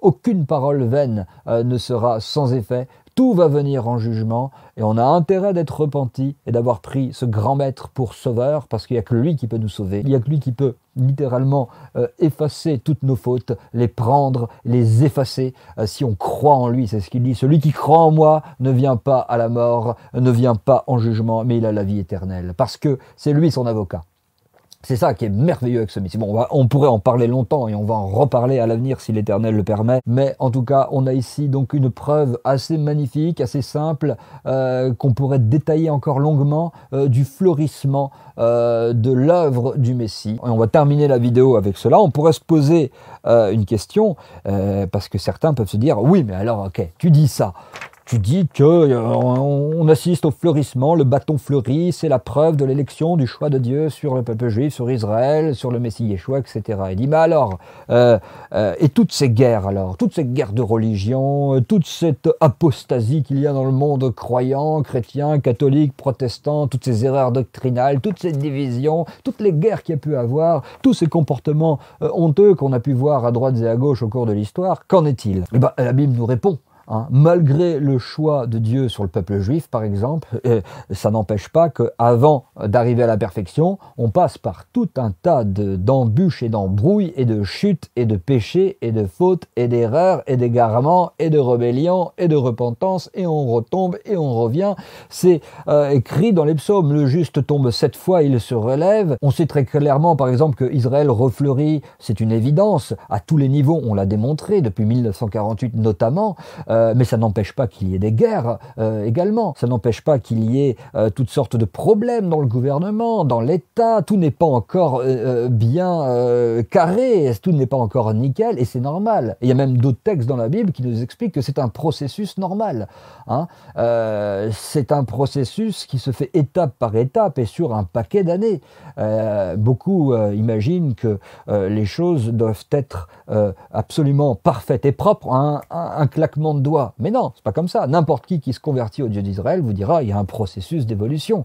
Aucune parole vaine ne sera sans effet. Tout va venir en jugement et on a intérêt d'être repenti et d'avoir pris ce grand maître pour sauveur, parce qu'il n'y a que lui qui peut nous sauver. Il n'y a que lui qui peut littéralement effacer toutes nos fautes, les prendre, les effacer si on croit en lui. C'est ce qu'il dit. Celui qui croit en moi ne vient pas à la mort, ne vient pas en jugement, mais il a la vie éternelle. Parce que c'est lui son avocat. C'est ça qui est merveilleux avec ce Messie. Bon, on pourrait en parler longtemps et on va en reparler à l'avenir si l'Éternel le permet. Mais en tout cas, on a ici donc une preuve assez magnifique, assez simple, qu'on pourrait détailler encore longuement du fleurissement de l'œuvre du Messie. Et on va terminer la vidéo avec cela. On pourrait se poser une question, parce que certains peuvent se dire « Oui, mais alors, ok, tu dis ça. Tu dis qu'on assiste au fleurissement, le bâton fleurit, c'est la preuve de l'élection, du choix de Dieu sur le peuple juif, sur Israël, sur le Messie Yeshua, etc. » Il dit, mais alors, et toutes ces guerres alors, toutes ces guerres de religion, toute cette apostasie qu'il y a dans le monde croyant, chrétien, catholique, protestant, toutes ces erreurs doctrinales, toutes ces divisions, toutes les guerres qu'il y a pu avoir, tous ces comportements honteux qu'on a pu voir à droite et à gauche au cours de l'histoire, qu'en est-il? Eh ben, la Bible nous répond. Malgré le choix de Dieu sur le peuple juif, par exemple, ça n'empêche pas qu'avant d'arriver à la perfection, on passe par tout un tas d'embûches et d'embrouilles et de chutes et de péchés et de fautes et d'erreurs et d'égarements et de rébellions et de repentance, et on retombe et on revient. C'est écrit dans les psaumes, le juste tombe 7 fois, il se relève. On sait très clairement, par exemple, que Israël refleurit, c'est une évidence, à tous les niveaux, on l'a démontré, depuis 1948 notamment. Mais ça n'empêche pas qu'il y ait des guerres également. Ça n'empêche pas qu'il y ait toutes sortes de problèmes dans le gouvernement, dans l'État. Tout n'est pas encore bien carré, tout n'est pas encore nickel, et c'est normal. Et il y a même d'autres textes dans la Bible qui nous expliquent que c'est un processus normal. C'est un processus qui se fait étape par étape et sur un paquet d'années. Beaucoup imaginent que les choses doivent être absolument parfaites et propres, un claquement de doigts. Mais non, c'est pas comme ça. N'importe qui se convertit au Dieu d'Israël vous dira il y a un processus d'évolution.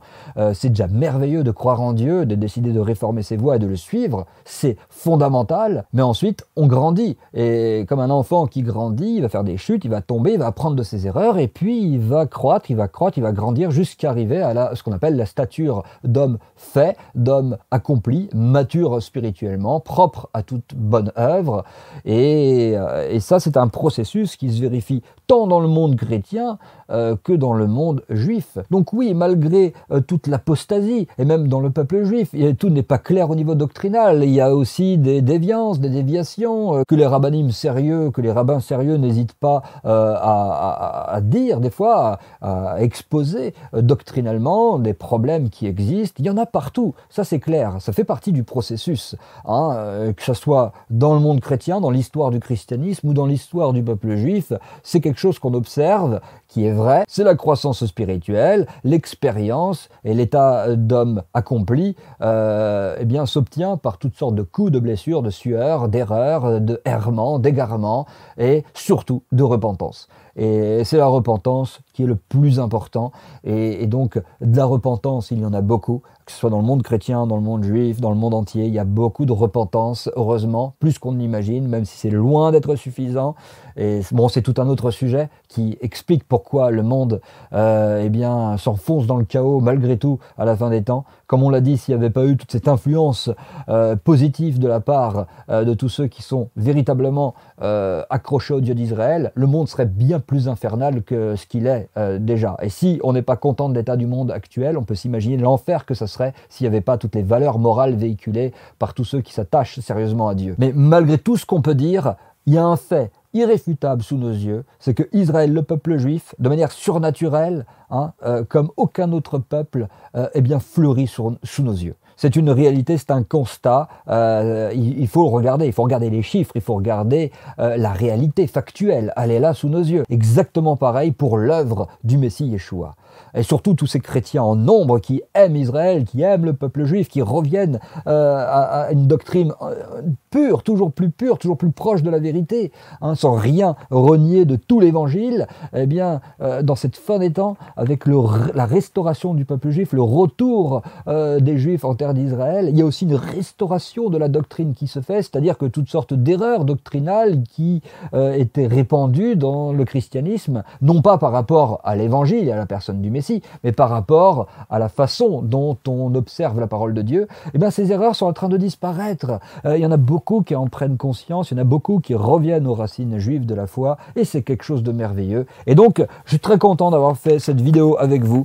C'est déjà merveilleux de croire en Dieu, de décider de réformer ses voies et de le suivre. C'est fondamental. Mais ensuite, on grandit. Et comme un enfant qui grandit, il va faire des chutes, il va tomber, il va apprendre de ses erreurs, et puis il va croître, il va grandir jusqu'à arriver à ce qu'on appelle la stature d'homme fait, d'homme accompli, mature spirituellement, propre à toute bonne œuvre. Et ça, c'est un processus qui se vérifie tant dans le monde chrétien que dans le monde juif. Donc oui, malgré toute l'apostasie, et même dans le peuple juif, tout n'est pas clair au niveau doctrinal. Il y a aussi des déviances, des déviations, que les rabbinim sérieux, que les rabbins sérieux n'hésitent pas à dire des fois, à exposer doctrinalement des problèmes qui existent. Il y en a partout, ça c'est clair, ça fait partie du processus, que ce soit dans le monde chrétien, dans l'histoire du christianisme ou dans l'histoire du peuple juif. C'est quelque chose qu'on observe, qui est vrai, c'est la croissance spirituelle, l'expérience et l'état d'homme accompli eh bien, s'obtient par toutes sortes de coups, de blessures, de sueurs, d'erreurs, de errements, d'égarements et surtout de repentance. Et c'est la repentance qui est le plus important. Et donc, de la repentance, il y en a beaucoup, que ce soit dans le monde chrétien, dans le monde juif, dans le monde entier. Il y a beaucoup de repentance, heureusement, plus qu'on n'imagine, même si c'est loin d'être suffisant. Et bon, c'est tout un autre sujet qui explique pourquoi le monde eh bien, s'enfonce dans le chaos malgré tout à la fin des temps. Comme on l'a dit, s'il n'y avait pas eu toute cette influence positive de la part de tous ceux qui sont véritablement accrochés au Dieu d'Israël, le monde serait bien plus infernal que ce qu'il est déjà. Et si on n'est pas content de l'état du monde actuel, on peut s'imaginer l'enfer que ça serait s'il n'y avait pas toutes les valeurs morales véhiculées par tous ceux qui s'attachent sérieusement à Dieu. Mais malgré tout ce qu'on peut dire, il y a un fait irréfutable sous nos yeux, c'est que Israël, le peuple juif, de manière surnaturelle, comme aucun autre peuple, eh bien, fleurit sous nos yeux. C'est une réalité, c'est un constat, il faut le regarder, il faut regarder les chiffres, il faut regarder la réalité factuelle, elle est là sous nos yeux. Exactement pareil pour l'œuvre du Messie Yeshua. Et surtout tous ces chrétiens en nombre qui aiment Israël, qui aiment le peuple juif, qui reviennent à une doctrine pure, toujours plus proche de la vérité, sans rien renier de tout l'évangile, eh bien, dans cette fin des temps, avec la restauration du peuple juif, le retour des juifs en terre d'Israël, il y a aussi une restauration de la doctrine qui se fait, c'est-à-dire que toutes sortes d'erreurs doctrinales qui étaient répandues dans le christianisme, non pas par rapport à l'évangile et à la personne du Messie, mais par rapport à la façon dont on observe la parole de Dieu, eh bien, ces erreurs sont en train de disparaître. Il y en a beaucoup qui en prennent conscience, il y en a beaucoup qui reviennent aux racines juives de la foi, et c'est quelque chose de merveilleux. Et donc, je suis très content d'avoir fait cette vidéo avec vous.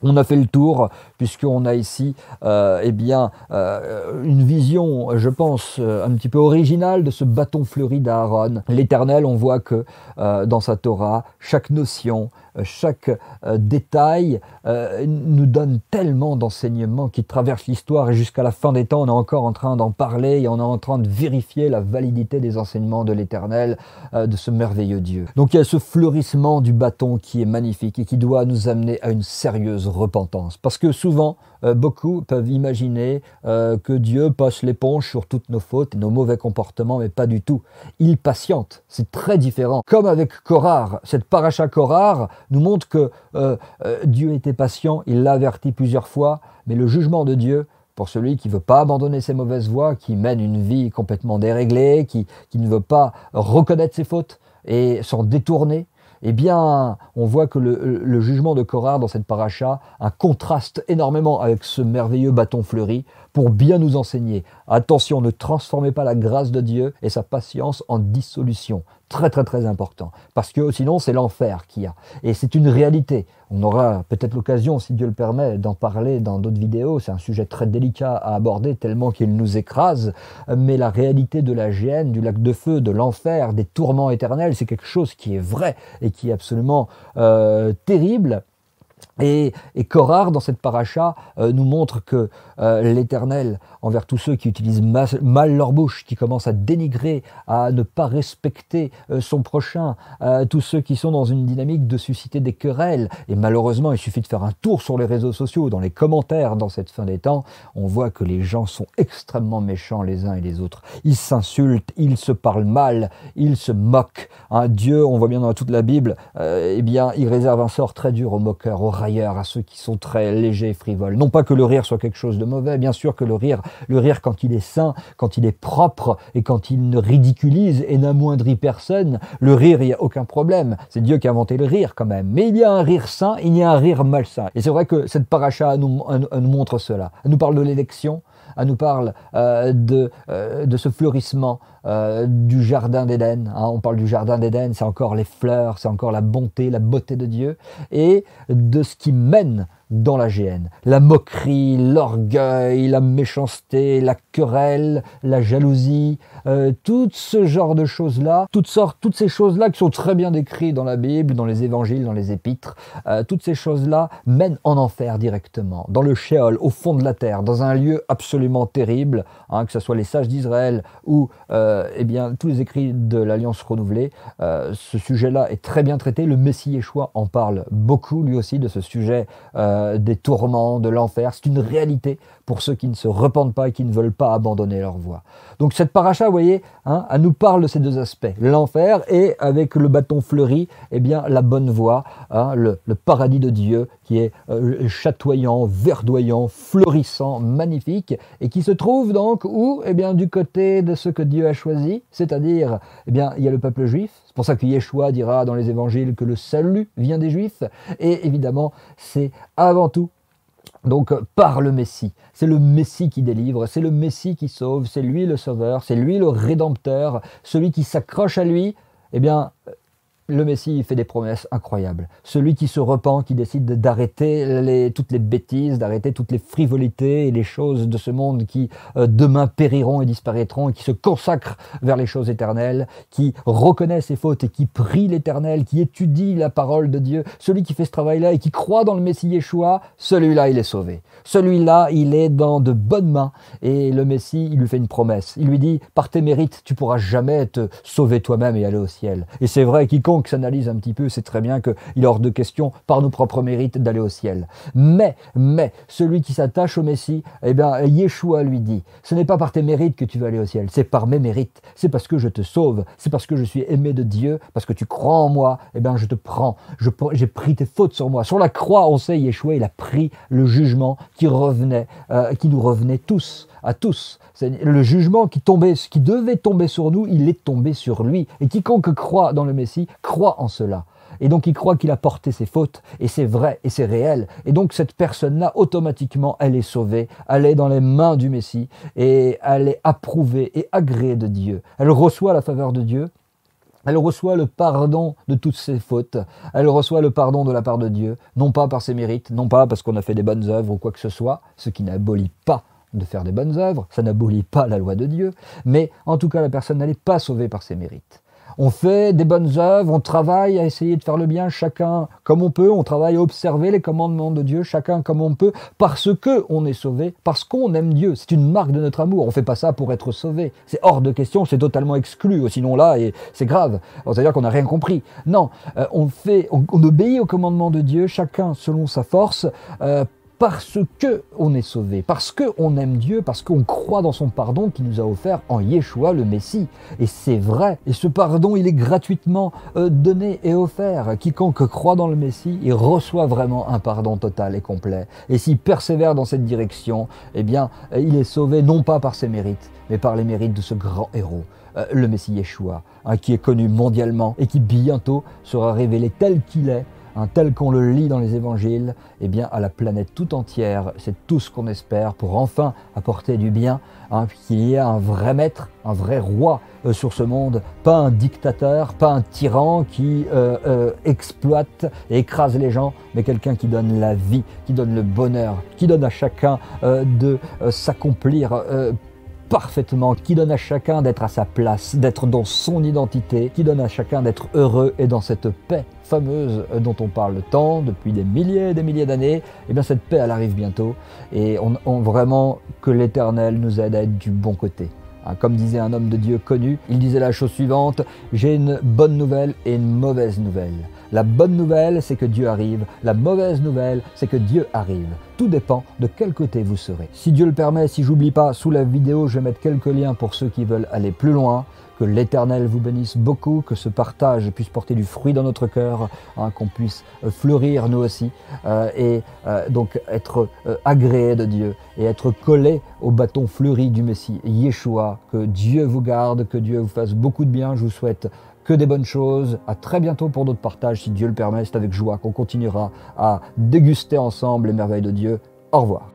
On a fait le tour, puisqu'on a ici eh bien, une vision, je pense, un petit peu originale de ce bâton fleuri d'Aaron. L'Éternel, on voit que dans sa Torah, chaque notion, chaque détail nous donne tellement d'enseignements qui traversent l'histoire, et jusqu'à la fin des temps, on est encore en train d'en parler et on est en train de vérifier la validité des enseignements de l'Éternel, de ce merveilleux Dieu. Donc il y a ce fleurissement du bâton qui est magnifique et qui doit nous amener à une sérieuse repentance. Parce que souvent, beaucoup peuvent imaginer que Dieu passe l'éponge sur toutes nos fautes et nos mauvais comportements, mais pas du tout. Il patiente, c'est très différent. Comme avec Korah, cette paracha Korah nous montre que Dieu était patient, il l'a averti plusieurs fois, mais le jugement de Dieu, pour celui qui ne veut pas abandonner ses mauvaises voies, qui mène une vie complètement déréglée, qui ne veut pas reconnaître ses fautes et s'en détourner, eh bien, on voit que le jugement de Korah dans cette paracha contraste énormément avec ce merveilleux bâton fleuri pour bien nous enseigner. Attention, ne transformez pas la grâce de Dieu et sa patience en dissolution. Très très très important. Parce que sinon, c'est l'enfer qu'il y a. Et c'est une réalité. On aura peut-être l'occasion, si Dieu le permet, d'en parler dans d'autres vidéos. C'est un sujet très délicat à aborder, tellement qu'il nous écrase. Mais la réalité de la géhenne, du lac de feu, de l'enfer, des tourments éternels, c'est quelque chose qui est vrai et qui est absolument terrible. Et Korah, dans cette paracha, nous montre que l'Éternel, envers tous ceux qui utilisent mal leur bouche, qui commencent à dénigrer, à ne pas respecter son prochain, tous ceux qui sont dans une dynamique de susciter des querelles. Et malheureusement, il suffit de faire un tour sur les réseaux sociaux, dans les commentaires, dans cette fin des temps, on voit que les gens sont extrêmement méchants les uns et les autres. Ils s'insultent, ils se parlent mal, ils se moquent. Dieu, on voit bien dans toute la Bible, eh bien, il réserve un sort très dur aux moqueurs, aux railleurs, à ceux qui sont très légers et frivoles. Non pas que le rire soit quelque chose de mauvais, bien sûr que le rire quand il est sain, quand il est propre et quand il ne ridiculise et n'amoindrit personne, le rire, il n'y a aucun problème. C'est Dieu qui a inventé le rire quand même. Mais il y a un rire sain, il y a un rire malsain. Et c'est vrai que cette paracha nous montre cela. Elle nous parle de l'élection, elle nous parle de ce fleurissement du jardin d'Éden. On parle du jardin d'Éden, c'est encore les fleurs, c'est encore la bonté, la beauté de Dieu, et de ce qui mène dans la géhenne. La moquerie, l'orgueil, la méchanceté, la querelle, la jalousie, tout ce genre de choses-là, toutes ces choses-là qui sont très bien décrites dans la Bible, dans les évangiles, dans les épîtres, toutes ces choses-là mènent en enfer directement, dans le Sheol, au fond de la terre, dans un lieu absolument terrible, que ce soit les sages d'Israël ou tous les écrits de l'Alliance renouvelée. Ce sujet-là est très bien traité. Le Messie Yeshua en parle beaucoup, lui aussi, de ce sujet des tourments, de l'enfer. C'est une réalité pour ceux qui ne se repentent pas et qui ne veulent pas abandonner leur voie. Donc cette paracha, vous voyez, elle nous parle de ces deux aspects, l'enfer et avec le bâton fleuri, la bonne voie, le paradis de Dieu qui est chatoyant, verdoyant, fleurissant, magnifique et qui se trouve donc où du côté de ce que Dieu a choisi, c'est-à-dire il y a le peuple juif. C'est pour ça que Yeshua dira dans les évangiles que le salut vient des Juifs et évidemment c'est avant tout donc par le Messie. C'est le Messie qui délivre, c'est le Messie qui sauve, c'est lui le sauveur, c'est lui le rédempteur, celui qui s'accroche à lui, le Messie fait des promesses incroyables. Celui qui se repent, qui décide d'arrêter toutes les bêtises, d'arrêter toutes les frivolités et les choses de ce monde qui demain périront et disparaîtront et qui se consacre vers les choses éternelles, qui reconnaît ses fautes et qui prie l'Éternel, qui étudie la parole de Dieu. Celui qui fait ce travail-là et qui croit dans le Messie Yeshua, celui-là, il est sauvé. Celui-là, il est dans de bonnes mains et le Messie, il lui fait une promesse. Il lui dit, par tes mérites, tu pourras jamais te sauver toi-même et aller au ciel. Et c'est vrai, quiconque s'analyse un petit peu, c'est très bien qu'il est hors de question, par nos propres mérites, d'aller au ciel. Mais, celui qui s'attache au Messie, Yeshua lui dit, ce n'est pas par tes mérites que tu vas aller au ciel, c'est par mes mérites, c'est parce que je te sauve, c'est parce que je suis aimé de Dieu, parce que tu crois en moi, je te prends, j'ai pris tes fautes sur moi. Sur la croix, on sait, Yeshua, il a pris le jugement qui nous revenait tous, à tous. C'est le jugement qui devait tomber sur nous, il est tombé sur lui. Et quiconque croit dans le Messie, croit en cela. Et donc il croit qu'il a porté ses fautes, et c'est vrai, et c'est réel. Et donc cette personne-là, automatiquement, elle est sauvée, elle est dans les mains du Messie, et elle est approuvée et agréée de Dieu. Elle reçoit la faveur de Dieu, elle reçoit le pardon de toutes ses fautes, elle reçoit le pardon de la part de Dieu, non pas par ses mérites, non pas parce qu'on a fait des bonnes œuvres ou quoi que ce soit, ce qui n'abolit pas de faire des bonnes œuvres, ça n'abolit pas la loi de Dieu, mais en tout cas la personne n'est pas sauvée par ses mérites. On fait des bonnes œuvres, on travaille à essayer de faire le bien, chacun comme on peut, on travaille à observer les commandements de Dieu, chacun comme on peut, parce qu'on est sauvé, parce qu'on aime Dieu. C'est une marque de notre amour, on ne fait pas ça pour être sauvé. C'est hors de question, c'est totalement exclu, sinon là, c'est grave. C'est-à-dire qu'on n'a rien compris. Non, on obéit aux commandements de Dieu, chacun selon sa force, parce qu'on est sauvé, parce qu'on aime Dieu, parce qu'on croit dans son pardon qu'il nous a offert en Yeshua le Messie. Et c'est vrai. Et ce pardon, il est gratuitement donné et offert. Quiconque croit dans le Messie, il reçoit vraiment un pardon total et complet. Et s'il persévère dans cette direction, il est sauvé non pas par ses mérites, mais par les mérites de ce grand héros, le Messie Yeshua, qui est connu mondialement et qui bientôt sera révélé tel qu'il est, tel qu'on le lit dans les évangiles, à la planète tout entière. C'est tout ce qu'on espère pour enfin apporter du bien, qu'il y ait un vrai maître, un vrai roi sur ce monde, pas un dictateur, pas un tyran qui exploite et écrase les gens, mais quelqu'un qui donne la vie, qui donne le bonheur, qui donne à chacun de s'accomplir parfaitement, qui donne à chacun d'être à sa place, d'être dans son identité, qui donne à chacun d'être heureux et dans cette paix fameuse dont on parle tant depuis des milliers et des milliers d'années. Cette paix, elle arrive bientôt et on vraiment que l'Éternel nous aide à être du bon côté. Comme disait un homme de Dieu connu, il disait la chose suivante: j'ai une bonne nouvelle et une mauvaise nouvelle. La bonne nouvelle, c'est que Dieu arrive. La mauvaise nouvelle, c'est que Dieu arrive. Tout dépend de quel côté vous serez. Si Dieu le permet, si j'oublie pas, sous la vidéo, je vais mettre quelques liens pour ceux qui veulent aller plus loin. Que l'Éternel vous bénisse beaucoup, que ce partage puisse porter du fruit dans notre cœur, qu'on puisse fleurir nous aussi, donc être agréé de Dieu et être collé au bâton fleuri du Messie, Yeshua. Que Dieu vous garde, que Dieu vous fasse beaucoup de bien. Je vous souhaite que des bonnes choses. À très bientôt pour d'autres partages, si Dieu le permet. C'est avec joie qu'on continuera à déguster ensemble les merveilles de Dieu. Au revoir.